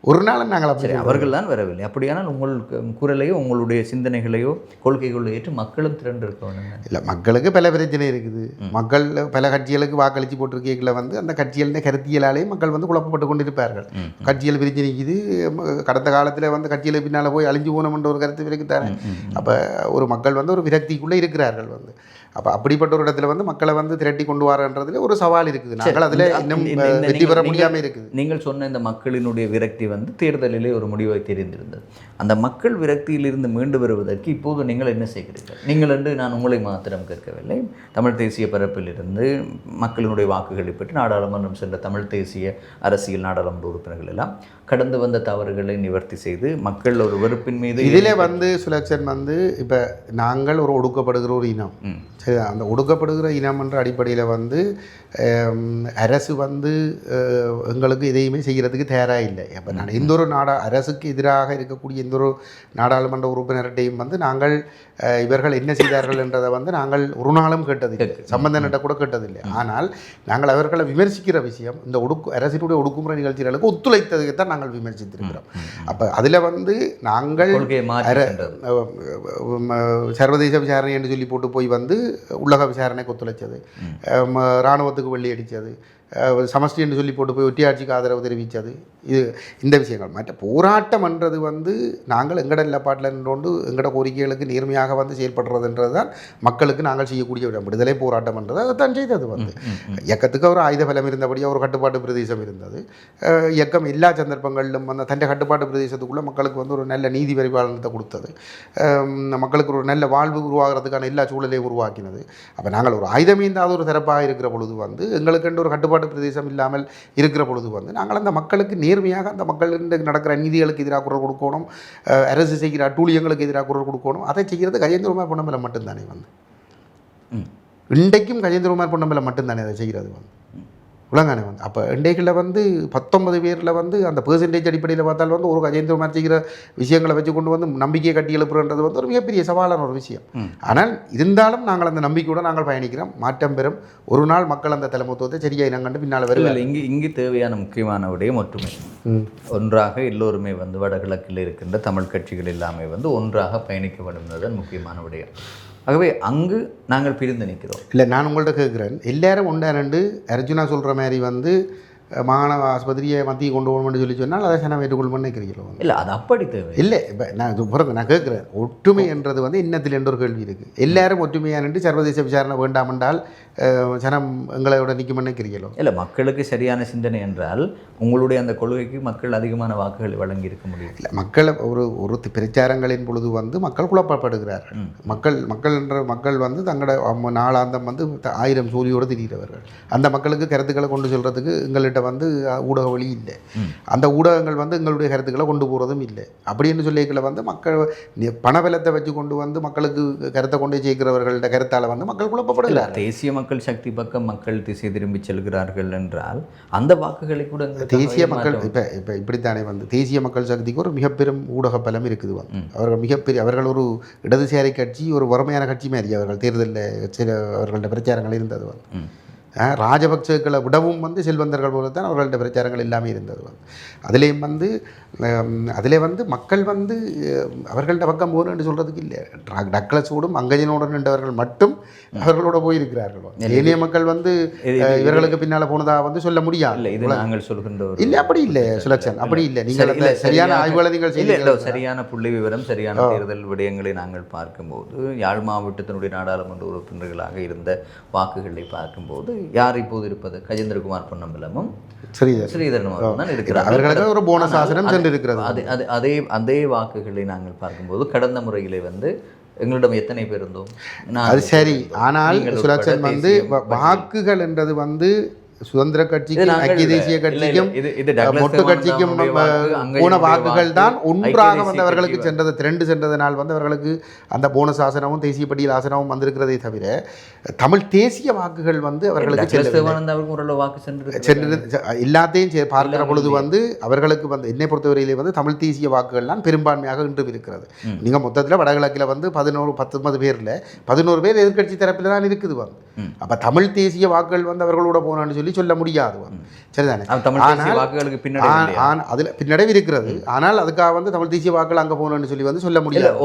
ஒரு நாளும் நாங்கள் அப்படி அவர்கள் தான் வரவில்லை. அப்படியானால் உங்கள் குரலையோ உங்களுடைய சிந்தனைகளையோ கொள்கைகளோ ஏற்று மக்களும் திரண்டு இருக்க வேண்டும். இல்லை, மக்களுக்கு பல பிரச்சனை இருக்குது. மக்கள் பல கட்சிகளுக்கு வாக்களித்து போட்டிருக்கீங்கள வந்து அந்த கட்சிகளின் கருத்தியலாலேயே மக்கள் வந்து குழப்பப்பட்டு கொண்டு இருப்பார்கள். கட்சிகள் பிரிஞ்சு நிற்கிது. கடந்த காலத்தில் வந்து கட்சியில் பின்னால் போய் அழிஞ்சு போனோம்ன்ற ஒரு கருத்து இருக்குதானே. அப்போ ஒரு மக்கள் வந்து ஒரு விரக்திக்குள்ளே இருக்கிறார்கள் வந்து. அப்போ அப்படிப்பட்ட ஒரு இடத்துல வந்து மக்களை வந்து திரட்டி கொண்டு வரன்றதுல ஒரு சவால் இருக்குது. நாங்கள் அதில் இன்னும் வெற்றி பெற முடியாமல் இருக்குது. நீங்கள் சொன்ன இந்த மக்களினுடைய விரக்தி வந்து தேர்தலிலே ஒரு முடிவை தெரிந்திருந்தது. அந்த மக்கள் விரக்தியிலிருந்து மீண்டு வருவதற்கு இப்போது நீங்கள் என்ன செய்கிறீர்கள்? நீங்கள் என்று நான் உங்களை மாத்திரம் கேட்கவில்லை. தமிழ் தேசிய பரப்பிலிருந்து மக்களினுடைய வாக்குகளை பெற்று நாடாளுமன்றம் சென்ற தமிழ் தேசிய அரசியல் நாடாளுமன்ற உறுப்பினர்கள் எல்லாம் கடந்து வந்த தவறுகளை நிவர்த்தி செய்து மக்கள் ஒரு வெறுப்பின் மீது இதில் வந்து சுலக்ஷன் வந்து இப்போ நாங்கள் ஒரு ஒடுக்கப்படுகிற ஒரு இனம். சரி, அந்த ஒடுக்கப்படுகிற இனம் என்ற அடிப்படையில் வந்து அரசு வந்து எங்களுக்கு எதையுமே செய்கிறதுக்கு தயாராக இல்லை. இப்போ நான் எந்த ஒரு அரசுக்கு எதிராக இருக்கக்கூடிய எந்த ஒரு நாடாளுமன்ற உறுப்பினர்கிட்டையும் வந்து நாங்கள் இவர்கள் என்ன செய்தார்கள் என்றதை வந்து நாங்கள் ஒரு நாளும் கேட்டதில்லை, சம்பந்தன்கிட்ட கூட கேட்டதில்லை. ஆனால் நாங்கள் அவர்களை விமர்சிக்கிற விஷயம் இந்த அரசினுடைய ஒடுக்குமுறை நிகழ்ச்சிகளுக்கு ஒத்துழைத்ததுக்கு தான் நாங்கள் விமர்சித்திருக்கிறோம். அப்போ அதில் வந்து நாங்கள் சர்வதேச விசாரணை என்று சொல்லி போட்டு போய் வந்து உலக விசாரணைக்கு ஒத்துழைச்சது, இராணுவத்துக்கு வெள்ளி அடித்தது, சமஷ்டி என்று சொல்லி போட்டு போய் ஒட்டியாட்சிக்கு ஆதரவு தெரிவித்தது, இது இந்த விஷயங்கள். மற்ற போராட்டம் என்றது வந்து நாங்கள் எங்கட நிலப்பாட்டில் நின்று எங்கட கோரிக்கைகளுக்கு நேர்மையாக வந்து செயல்படுறதுன்றது தான் மக்களுக்கு நாங்கள் செய்யக்கூடிய விடுதலை போராட்டம் என்றது அதைத்தான் செய்தது. வந்து இயக்கத்துக்கு ஒரு ஆயுத பலம் இருந்தபடியாக ஒரு கட்டுப்பாட்டு பிரதேசம் இருந்தது. இயக்கம் எல்லா சந்தர்ப்பங்களிலும் வந்து தன் கட்டுப்பாட்டு பிரதேசத்துக்குள்ளே மக்களுக்கு வந்து ஒரு நல்ல நீதி பரிபாலனத்தை கொடுத்தது, மக்களுக்கு ஒரு நல்ல வாழ்வு உருவாகிறதுக்கான எல்லா சூழலையும் உருவாக்கினது. அப்போ நாங்கள் ஒரு ஆயுதமேந்தாத ஒரு சிறப்பாக இருக்கிற பொழுது வந்து எங்களுக்கென்று ஒரு கட்டுப்பாட்டு பிரதேசம் இல்லாமல் இருக்கிற பொழுது வந்து நாங்கள் அந்த மக்களுக்கு நேர்மையாக அந்த மக்களுக்கு நடக்கிற நீதிகளுக்கு எதிராக குரல் கொடுக்கணும், அரசு செய்கிற அட்டூழியங்களுக்கு எதிராக குரல் கொடுக்கணும். அதை செய்கிறது கஜேந்திரகுமார் பொன்னம்பலம் மட்டும்தானே வந்து இன்றைக்கும் கஜேந்திரகுமார் பொன்னம்பலம் மட்டும்தானே அதை செய்கிறது வந்து உலகானே வந்து. அப்போ இன்றைகளில் வந்து 19 பேரில் வந்து அந்த பெர்சன்டேஜ் அடிப்படையில் பார்த்தால் வந்து ஒரு கஜேந்திரகுமார் செய்கிற விஷயங்களை வச்சு கொண்டு வந்து நம்பிக்கையை கட்டி எழுப்புறது வந்து ஒரு மிகப்பெரிய சவாலான ஒரு விஷயம். ஆனால் இருந்தாலும் நாங்கள் அந்த நம்பிக்கையோடு நாங்கள் பயணிக்கிறோம். மாற்றம் பெறும் ஒரு நாள் மக்கள் அந்த தலைமுத்துவத்தை சரியாக இனங்கண்டு பின்னால் வருவாங்க. இங்கு தேவையான முக்கியமான விடயம் ஒற்றுமை. ஒன்றாக எல்லோருமே வந்து வடகிழக்கில் இருக்கின்ற தமிழ் கட்சிகள் எல்லாமே வந்து ஒன்றாக பயணிக்க வேண்டும் என்பதுதான் முக்கியமான விடயம். ஆகவே அங்கு நாங்கள் பிரிந்து நிற்கிறோம். இல்லை, நான் உங்கள்கிட்ட கேட்குறேன், எல்லாரும் ஒன்றா ரெண்டு அர்ஜுனா சொல்கிற மாதிரி வந்து மாகாண ஆஸ்பத்திரியை மத்திய கொண்டு போகணும்னு சொல்லி சொன்னால் அதை நான் ஏற்றுக்கொள்ளும் நினைக்கிறீங்களோ? இல்லை, அது அப்படி தேவை இல்லை. இப்போ நான் கேட்குறேன், ஒற்றுமை என்றது வந்து இன்னத்தில் என்ற ஒரு கேள்வி இருக்குது. எல்லாரும் ஒற்றுமையானு சர்வதேச விசாரணை வேண்டாம் என்றால் ஜனம் எங்களோட நிற்கும் நினைக்கிறீங்களோ? இல்லை, மக்களுக்கு சரியான சிந்தனை என்றால் உங்களுடைய அந்த கொள்கைக்கு மக்கள் அதிகமான வாக்குகள் வழங்கி இருக்க முடியும். இல்லை, மக்கள் ஒரு பிரச்சாரங்களின் பொழுது வந்து மக்கள் குழப்பப்படுகிறார்கள். மக்கள் வந்து தங்களோட நாளாந்தம் வந்து 1000 சூரியோடு திரிகிறவர்கள். அந்த மக்களுக்கு கருத்துக்களை கொண்டு சொல்கிறதுக்கு எங்கள்கிட்ட வந்து ஊடக வழி இல்லை. அந்த ஊடகங்கள் வந்து எங்களுடைய கருத்துக்களை கொண்டு போகிறதும் இல்லை. அப்படின்னு சொல்லிக்கல வந்து மக்கள் பணபலத்தை வச்சு கொண்டு வந்து மக்களுக்கு கருத்தை கொண்டு சேர்க்கிறவர்கள்ட கருத்தால் வந்து மக்கள் குழப்பப்படுகிறார். தேசிய மக்கள் சக்தி பக்கம் மக்கள் திசை திரும்பி செல்கிறார்கள் என்றால் அந்த வாக்குகளை கூட தேசிய மக்கள் இப்போ இப்படித்தானே வந்து தேசிய மக்கள் சக்திக்கு ஒரு மிகப்பெரும் ஊடக பலம் இருக்குது. அவர்கள் ஒரு இடதுசாரி கட்சி, ஒரு வறுமையான கட்சி மாதிரி அவர்கள் தேர்தலில் சில அவர்களோட பிரச்சாரங்கள் இருந்தது வந்து ராஜபக்சேக்களை விடவும் வந்து செல்வந்தர்கள் போல தான் அவர்களோட பிரச்சாரங்கள் எல்லாமே இருந்தது வந்து. அதிலேயும் வந்து அதில் வந்து மக்கள் வந்து அவர்கள்ட்ட பக்கம் போகணுன்னு சொல்கிறதுக்கு இல்லை. டக்ளஸோடும் அங்கஜனோடு நின்றவர்கள் மட்டும் அவர்களோட போயிருக்கிறார்கள். ஏனைய மக்கள் வந்து இவர்களுக்கு பின்னால் போனதாக வந்து சொல்ல முடியாது. இது நாங்கள் சொல்கின்ற இல்லை, அப்படி இல்லை சுலக்ஷன், அப்படி இல்லை. நீங்கள் சரியான ஆய்வுகளை நீங்கள் செய்ய சரியான புள்ளி விவரம், சரியான தேர்தல் விடயங்களை நாங்கள் பார்க்கும்போது யாழ் மாவட்டத்தினுடைய நாடாளுமன்ற உறுப்பினர்களாக இருந்த வாக்குகளை பார்க்கும்போது யார் இப்போது இருப்பது? கஜேந்திரகுமார் பொன்னம்பலமும் ஸ்ரீதரனும் தான் இருக்கிறார். அவர்களுக்கு ஒரு போனஸ் ஆசனம் சென்று இருக்கிறது. அதே வாக்குகளை நாங்கள் பார்க்கும்போது கடந்த முறையிலே வந்து எங்களிடம் எத்தனை பேர் இருந்தோம்? அது சரி. ஆனால் சுலக்ஷன் வந்து வாக்குகள் என்றது வந்து சுதந்திர கட்சிக்கும் ஐக்கிய தேசிய கட்சிக்கும் மொட்டு கட்சிக்கும் போன வாக்குகள் தான் ஒன்றாக வந்து அவர்களுக்கு சென்றது. திரண்டு சென்றதனால் வந்து அவர்களுக்கு அந்த போனஸ் ஆசனமும் தேசிய பட்டியல் ஆசனமும் வந்திருக்கிறதே தவிர தமிழ் தேசிய வாக்குகள் வந்து அவர்களுக்கு சென்று எல்லாத்தையும் பார்க்கிற பொழுது வந்து அவர்களுக்கு வந்து என்னை பொறுத்தவரையிலே வந்து தமிழ் தேசிய வாக்குகள் தான் பெரும்பான்மையாக இன்று இருக்கிறது. நீங்கள் மொத்தத்தில் வடகிழக்கில் வந்து 19 பேரில் 11 பேர் எதிர்கட்சி தரப்பில் தான் இருக்குது வந்து. அப்போ தமிழ் தேசிய வாக்குகள் வந்து அவர்களோட போனான்னு சொல்லி சொல்ல முடியாது. சரிதானே? அதில் பின்னடைவு இருக்கிறது. ஆனால் அதுக்காக வந்து தமிழ் தேசிய வாக்குகள் அங்கே போகணும்னு சொல்லி வந்து சொல்ல முடியாது.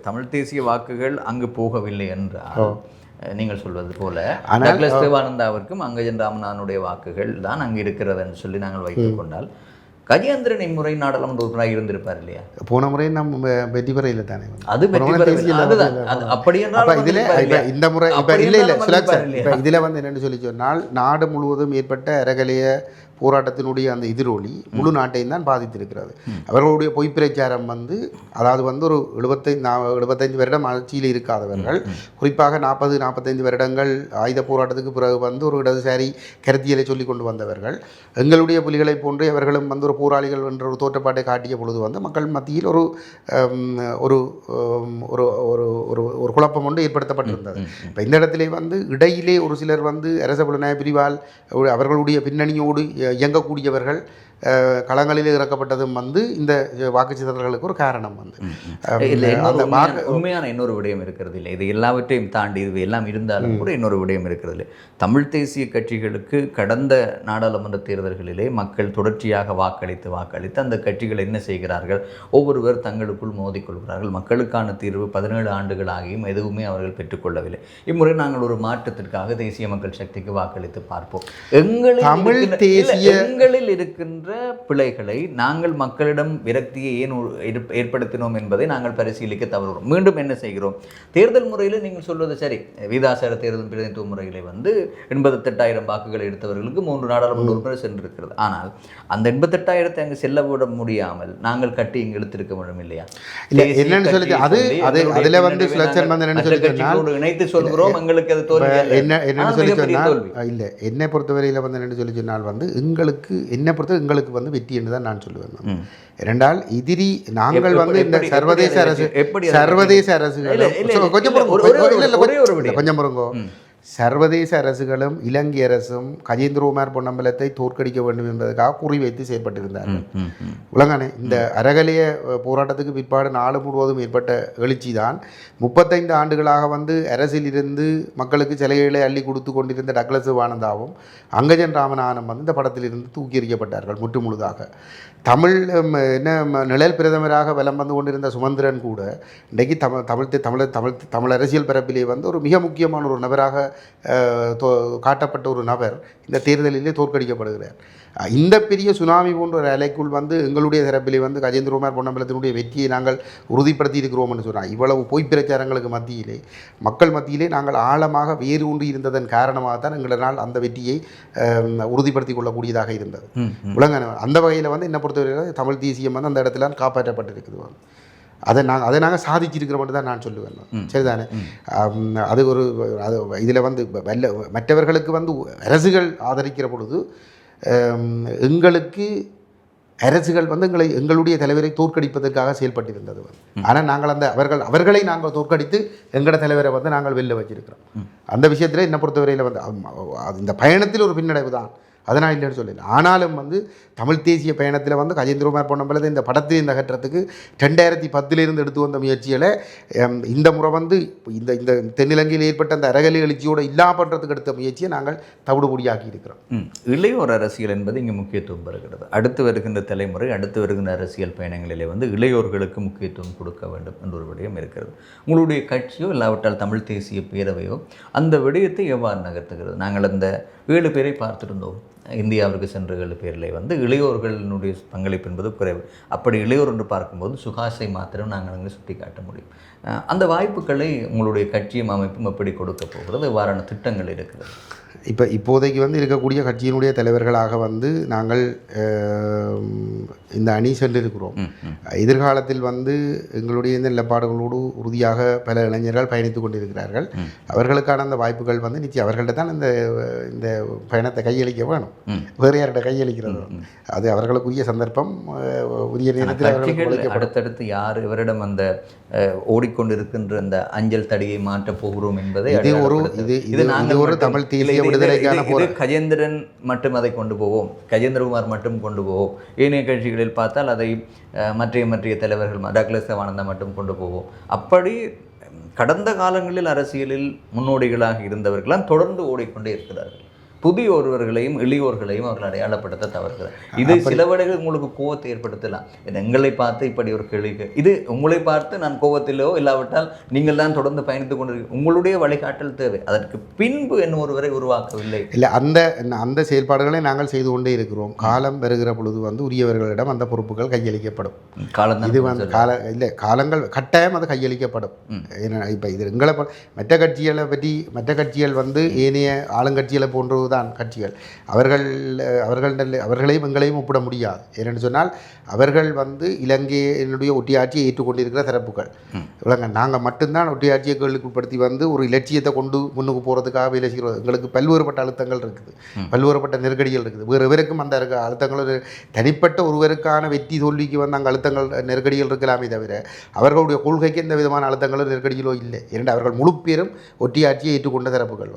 தமிழ் தேசிய வாக்குகள் அங்கு போகவில்லை என்றால் நீங்கள் சொல்வது போல டக்ளஸ் தேவானந்தாவிற்கும் அங்கஜன் ராமநாதனுடைய வாக்குகள் தான் அங்கு இருக்கிறதுன்னு சொல்லி நாங்கள் வைத்துக் கொண்டால் கஜேந்திரன் இம்முறை நாடாளுமன்ற உறுப்பினராக இருந்திருப்பார் இல்லையா? போன முறை நம்ம வெற்றி பெற இல்லை தானே? அது அப்படி இந்த முறை இதில் வந்து என்னென்னு சொல்லி சொன்னால் நாடு முழுவதும் ஏற்பட்ட அரகலைய போராட்டத்தினுடைய அந்த எதிரொலி முழு நாட்டையும் தான் பாதித்திருக்கிறது. அவர்களுடைய பொய் பிரச்சாரம் வந்து அதாவது வந்து ஒரு 75 வருடம் ஆட்சியில் இருக்காதவர்கள், குறிப்பாக 40-45 வருடங்கள் ஆயுத போராட்டத்துக்கு பிறகு வந்து ஒரு இடதுசாரி கருத்தியலை சொல்லி கொண்டு வந்தவர்கள், எங்களுடைய புலிகளை போன்று அவர்களும் வந்து ஒரு போராளிகள் என்ற ஒரு தோற்றப்பாட்டை காட்டிய பொழுது வந்து மக்கள் மத்தியில் ஒரு ஒரு ஒரு ஒரு குழப்பம் ஒன்று ஏற்படுத்தப்பட்டிருந்தது. இப்போ இந்த இடத்திலே வந்து இடையிலே ஒரு சிலர் வந்து அரச புலனாய்வு பிரிவால் அவர்களுடைய பின்னணியோடு இயங்கக்கூடியவர்கள் களங்களில் இறக்கப்பட்டதும் வந்து இந்த வாக்குச்சிதறல்களுக்கு ஒரு காரணம் வந்து இல்லை, அந்த உண்மையான இன்னொரு விடயம் இருக்கிறது இல்லை. இது எல்லாவற்றையும் தாண்டி இது எல்லாம் இருந்தாலும் கூட இன்னொரு விடயம் இருக்கிறது இல்லை. தமிழ் தேசிய கட்சிகளுக்கு கடந்த நாடாளுமன்ற தேர்தல்களிலே மக்கள் தொடர்ச்சியாக வாக்களித்து அந்த கட்சிகள் என்ன செய்கிறார்கள், ஒவ்வொருவர் தங்களுக்குள் மோதிக்கொள்கிறார்கள். மக்களுக்கான தீர்வு 17 ஆண்டுகள் ஆகியும் எதுவுமே அவர்கள் பெற்றுக்கொள்ளவில்லை. இம்முறை நாங்கள் ஒரு மாற்றத்திற்காக தேசிய மக்கள் சக்திக்கு வாக்களித்து பார்ப்போம். எங்களில் இருக்கின்ற பிழைகளை நாங்கள் மக்களிடம் விரக்தியை ஏன் ஏற்படுத்தினோம் என்பதை நாங்கள் பரிசீலிக்க தவறுகிறோம். மீண்டும் என்ன செய்கிறோம், தேர்தல் முறையில் நீங்கள் சொல்வது சரி, வீதாசார தேர்தல் பிரதிநிதித்துவ முறையில் வந்து 88,000 வாக்குகளை எடுத்தவர்களுக்கு 3 நாடாளுமன்ற உறுப்பினர் சென்றிருக்கிறது. ஆனால் அந்த 88,000 அங்கு செல்ல விட முடியாமல் நாங்கள் கட்டி இங்கு இழுத்திருக்க முடியும் இல்லையா? என்னன்னு சொல்லி அதுல வந்து இணைத்து சொல்கிறோம், எங்களுக்கு அது தோல்வி என்னன்னு சொல்லி சொன்னால் இல்லை, என்னை பொறுத்தவரையில் வந்து என்னென்னு சொல்லி சொன்னால் வந்து என்னை பொறுத்தவரை எங்களுக்கு வந்து வெற்றி என்று தான் நான் சொல்லுவேன். இரண்டால் எதிரி நாங்கள் வந்து இந்த சர்வதேச அரசுகள் கொஞ்சம் பொறுங்கோ, சர்வதேச அரசுகளும் இலங்கை அரசும் கஜேந்திரகுமார் பொன்னம்பலத்தை தோற்கடிக்க வேண்டும் என்பதற்காக குறிவைத்து செயற்பட்டிருந்தார்கள். உலகானே இந்த அறகலைய போராட்டத்துக்கு பிற்பாடு நாடு முழுவதும் ஏற்பட்ட எழுச்சி தான் 35 ஆண்டுகளாக வந்து அரசில் இருந்து மக்களுக்கு சிலைகளை அள்ளி கொடுத்து கொண்டிருந்த டக்ளஸ் வானந்தாவும் அங்கஜன் ராமநாதனும் வந்து இந்த படத்திலிருந்து தூக்கி எறியப்பட்டார்கள் முற்று முழுதாக. தமிழ் நிழல் பிரதமராக வலம் வந்து கொண்டிருந்த சுமந்திரன் கூட இன்றைக்கு தமிழ் அரசியல் பரப்பிலே வந்து ஒரு மிக முக்கியமான ஒரு நபராக காட்டப்பட்ட ஒரு நபர் இந்த தேர்தலிலே தோற்கடிக்கப்படுகிறார். இந்த பெரிய சுனாமி போன்ற ஒரு அலைக்குள் வந்து எங்களுடைய தரப்பிலே வந்து கஜேந்திரகுமார் பொன்னம்பலத்தினுடைய வெற்றியை நாங்கள் உறுதிப்படுத்தி இருக்கிறோம் என்று சொன்னார். இவ்வளவு பொய் பிரச்சாரங்களுக்கு மத்தியிலே மக்கள் மத்தியிலே நாங்கள் ஆழமாக வேறு ஒன்று இருந்ததன் காரணமாகத்தான் எங்களால் அந்த வெற்றியை உறுதிப்படுத்தி கொள்ளக்கூடியதாக இருந்தது. உலக அந்த வகையில் வந்து என்ன பொறுத்தவரை தமிழ் தேசியம் வந்து அந்த இடத்துல காப்பாற்றப்பட்டிருக்குது. அதை நாங்கள் சாதிச்சிருக்கிறோம்னு தான் நான் சொல்லுவேன். சரிதானே? அது ஒரு இதில் வந்து மற்றவர்களுக்கு வந்து அரசுகள் ஆதரிக்கிற பொழுது எங்களுக்கு அரசுகள் வந்து எங்களுடைய தலைவரை தோற்கடிப்பதற்காக செயல்பட்டிருந்தது. ஆனால் நாங்கள் அவர்களை நாங்கள் தோற்கடித்து எங்களோட தலைவரை வந்து நாங்கள் வெளில வச்சிருக்கிறோம். அந்த விஷயத்தில் என்ன பொறுத்தவரையில் வந்து இந்த பயணத்தில் ஒரு பின்னடைவு தான், அதனால் இல்லைன்னு சொல்லல. ஆனாலும் வந்து தமிழ் தேசிய பயணத்தில் வந்து கஜேந்திரகுமார் பொன்னம்பலத்தை இந்த படத்தில் இந்த கட்டுறதுக்கு 2010 எடுத்து வந்த முயற்சிகளை இந்த முறை வந்து இந்த தென்னிலங்கையில் ஏற்பட்ட அந்த அறகலை எழுச்சியோடு இல்லாமல் பண்ணுறதுக்கு எடுத்த முயற்சியை நாங்கள் தவிடுபொடியாக்கி இருக்கிறோம். இளையோர் அரசியல் என்பது இங்கே முக்கியத்துவம் பெறுகிறது. அடுத்து வருகின்ற தலைமுறை, அடுத்து வருகின்ற அரசியல் பயணங்களிலே வந்து இளையோர்களுக்கு முக்கியத்துவம் கொடுக்க வேண்டும் என்ற ஒரு விடயம் இருக்கிறது. உங்களுடைய கட்சியோ இல்லாவிட்டால் தமிழ் தேசிய பேரவையோ அந்த விடயத்தை எவ்வாறு நகர்த்துகிறது? நாங்கள் அந்த 7 பேரை பார்த்துருந்தோம். இந்தியாவிற்கு சென்ற 7 பேரில் வந்து இளையோர்களுடைய பங்களிப்பு என்பது குறைவு. அப்படி இளையோர் என்று பார்க்கும்போது சுகாசை மாத்திரம் நாங்கள் அங்கே சுட்டி காட்ட முடியும். அந்த வாய்ப்புகளை உங்களுடைய கட்சியும் அமைப்பும் எப்படி கொடுக்க போகிறது? இவ்வாறான திட்டங்கள் இருக்கிறது. இப்போதைக்கு வந்து இருக்கக்கூடிய கட்சியினுடைய தலைவர்களாக வந்து நாங்கள் இந்த அணி சென்றிருக்கிறோம். எதிர்காலத்தில் வந்து எங்களுடைய இந்த நிலப்பாடுகளோடு உறுதியாக பல இளைஞர்கள் பயணித்து கொண்டிருக்கிறார்கள். அவர்களுக்கான அந்த வாய்ப்புகள் வந்து நிச்சயம் அவர்கள்ட்ட தான் இந்த பயணத்தை கையளிக்க வேணும். வேறு யார்கிட்ட கையளிக்கிறது அது அவர்களுக்குரிய சந்தர்ப்பம், உரிய நேரத்தில். அடுத்தடுத்து யார் இவரிடம் அந்த ஓடிக்கொண்டிருக்கின்ற அந்த அஞ்சல் தடியை மாற்றப் போகிறோம் என்பதை ஒரு தமிழ் தேசிய விடுதலைக்கான கஜேந்திரன் மட்டும் அதை கொண்டு போவோம், கஜேந்திரகுமார் மட்டும் கொண்டு போவோம். ஏனைய கட்சிகளில் பார்த்தால் அதை மற்ற தலைவர்கள் டக்ளஸ் வானந்தா மட்டும் கொண்டு போவோம். அப்படி கடந்த காலங்களில் அரசியலில் முன்னோடிகளாக இருந்தவர்களாம் தொடர்ந்து ஓடிக்கொண்டே இருக்கிறார்கள். புதிய ஒருவர்களையும் இளையோர்களையும் அவர்கள் அடையாளப்படுத்த தவறுகிறார். இது சில வேளைகள் உங்களுக்கு கோபத்தை ஏற்படுத்தலாம். எங்களை பார்த்து இப்படி ஒரு கேள்வி, இது உங்களை பார்த்து நான் கோபத்திலோ இல்லாவிட்டால் நீங்கள் தான் தொடர்ந்து பயணித்துக் கொண்டிருக்க உங்களுடைய வழிகாட்டல் தேவை. அதற்கு பின்பு என்ன ஒருவரை உருவாக்கவில்லை. இல்லை, அந்த செயல்பாடுகளை நாங்கள் செய்து கொண்டே இருக்கிறோம். காலம் வருகிற பொழுது வந்து உரியவர்களிடம் அந்த பொறுப்புகள் கையளிக்கப்படும். இது வந்து காலங்கள் கட்டாயம் அது கையளிக்கப்படும். இப்போ இது எங்களை மற்ற கட்சிகள் வந்து ஏனைய ஆளுங்கட்சிகளை போன்று தான் கட்சிகள் அவர்களையும் எங்களையும் ஒப்பிட முடியாது. ஏனென்று சொன்னால் அவர்கள் வந்து இலங்கையினுடைய ஒட்டியாட்சியை ஏற்றுக்கொண்டிருக்கிற தரப்புகள். நாங்கள் மட்டும்தான் ஒட்டியாட்சியை கேள்விக்குட்படுத்தி வந்து ஒரு இலட்சியத்தை கொண்டு முன்னுக்கு போகிறதுக்காக வேலை செய்கிறோம். எங்களுக்கு பல்வேறுபட்ட அழுத்தங்கள் இருக்குது, பல்வேறுபட்ட நெருக்கடிகள் இருக்குது. வேறு எவருக்கும் அந்த அழுத்தங்கள் தனிப்பட்ட ஒருவருக்கான வெற்றி தோல்விக்கு வந்து அங்கே அழுத்தங்கள் நெருக்கடிகள் இருக்கலாமே தவிர அவர்களுடைய கொள்கைக்கு எந்த விதமான அழுத்தங்களும் நெருக்கடிகளோ இல்லை. இரண்டு அவர்கள் முழு பேரும் ஒட்டியாட்சியை ஏற்றுக்கொண்ட தரப்புகள்.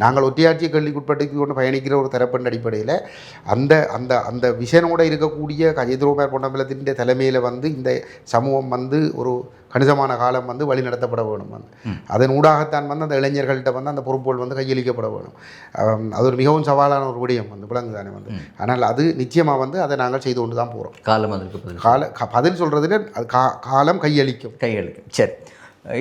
நாங்கள் ஒட்டியாட்சியை கேள்விக்குட்படுத்தி கொண்டு பயணிக்கிற ஒரு தரப்பின் அடிப்படையில் அந்த அந்த அந்த விஷனோடு இருக்கக்கூடிய கஜேந்திரகுமார் பொன்னம்பலத்தின் தலைமையில் வந்து இந்த சமூகம் வந்து ஒரு கணிசமான காலம் வந்து வழி நடத்தப்பட வேணும் வந்து அதன் ஊடாகத்தான் வந்து அந்த இளைஞர்கள்ட்ட வந்து அந்த பொறுப்புகள் வந்து கையளிக்கப்பட வேணும். அது ஒரு மிகவும் சவாலான ஒரு விடயம் வந்து விலங்கு தானே வந்து. ஆனால் அது நிச்சயமாக வந்து அதை நாங்கள் செய்து கொண்டு தான் போகிறோம். காலம் அதற்கு பதில் சொல்கிறதுல அது காலம் கையளிக்கும். சரி,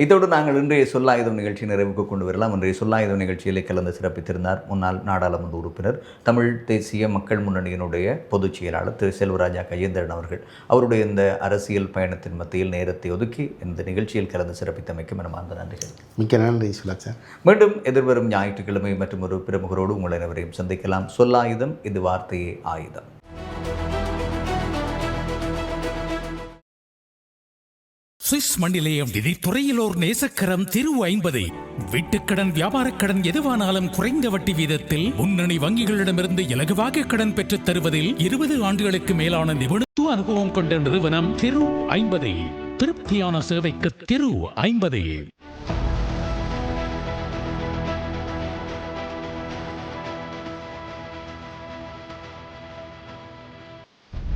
இதோடு நாங்கள் இன்றைய சொல்லாயுதம் நிகழ்ச்சி நிறைவுக்கு கொண்டு வரலாம். இன்றைய சொல்லாயுதம் நிகழ்ச்சியில் கலந்து சிறப்பித்திருந்தார் முன்னாள் நாடாளுமன்ற உறுப்பினர் தமிழ் தேசிய மக்கள் முன்னணியினுடைய பொதுச் செயலாளர் திரு செல்வராஜா கஜேந்திரன் அவர்கள். அவருடைய இந்த அரசியல் பயணத்தின் மத்தியில் நேரத்தை ஒதுக்கி இந்த நிகழ்ச்சியில் கலந்து சிறப்பித்தமைக்கு மனமார்ந்த நன்றிகள். மிக்க நன்றி சுலக் சார். மீண்டும் எதிர்வரும் ஞாயிற்றுக்கிழமை மற்றும் ஒரு பிரமுகரோடு உங்கள் அனைவரையும் சந்திக்கலாம். சொல்லாயுதம், இது வார்த்தையே ஆயுதம். சுவிஸ் மண்ணிலே நிதித்துறையிலோர் நேசக்கரம் திரு 50 வீட்டுக்கடன் வியாபாரக் கடன் எதுவானாலும் குறைந்த வட்டி வீதத்தில் முன்னணி வங்கிகளிடமிருந்து இலகுவாக கடன் பெற்றுத் தருவதில் 20 ஆண்டுகளுக்கு மேலான நிபுணத்துவ அனுபவம் கொண்ட நிறுவனம் திரு 50. திருப்தியான சேவைக்கு திரு 50.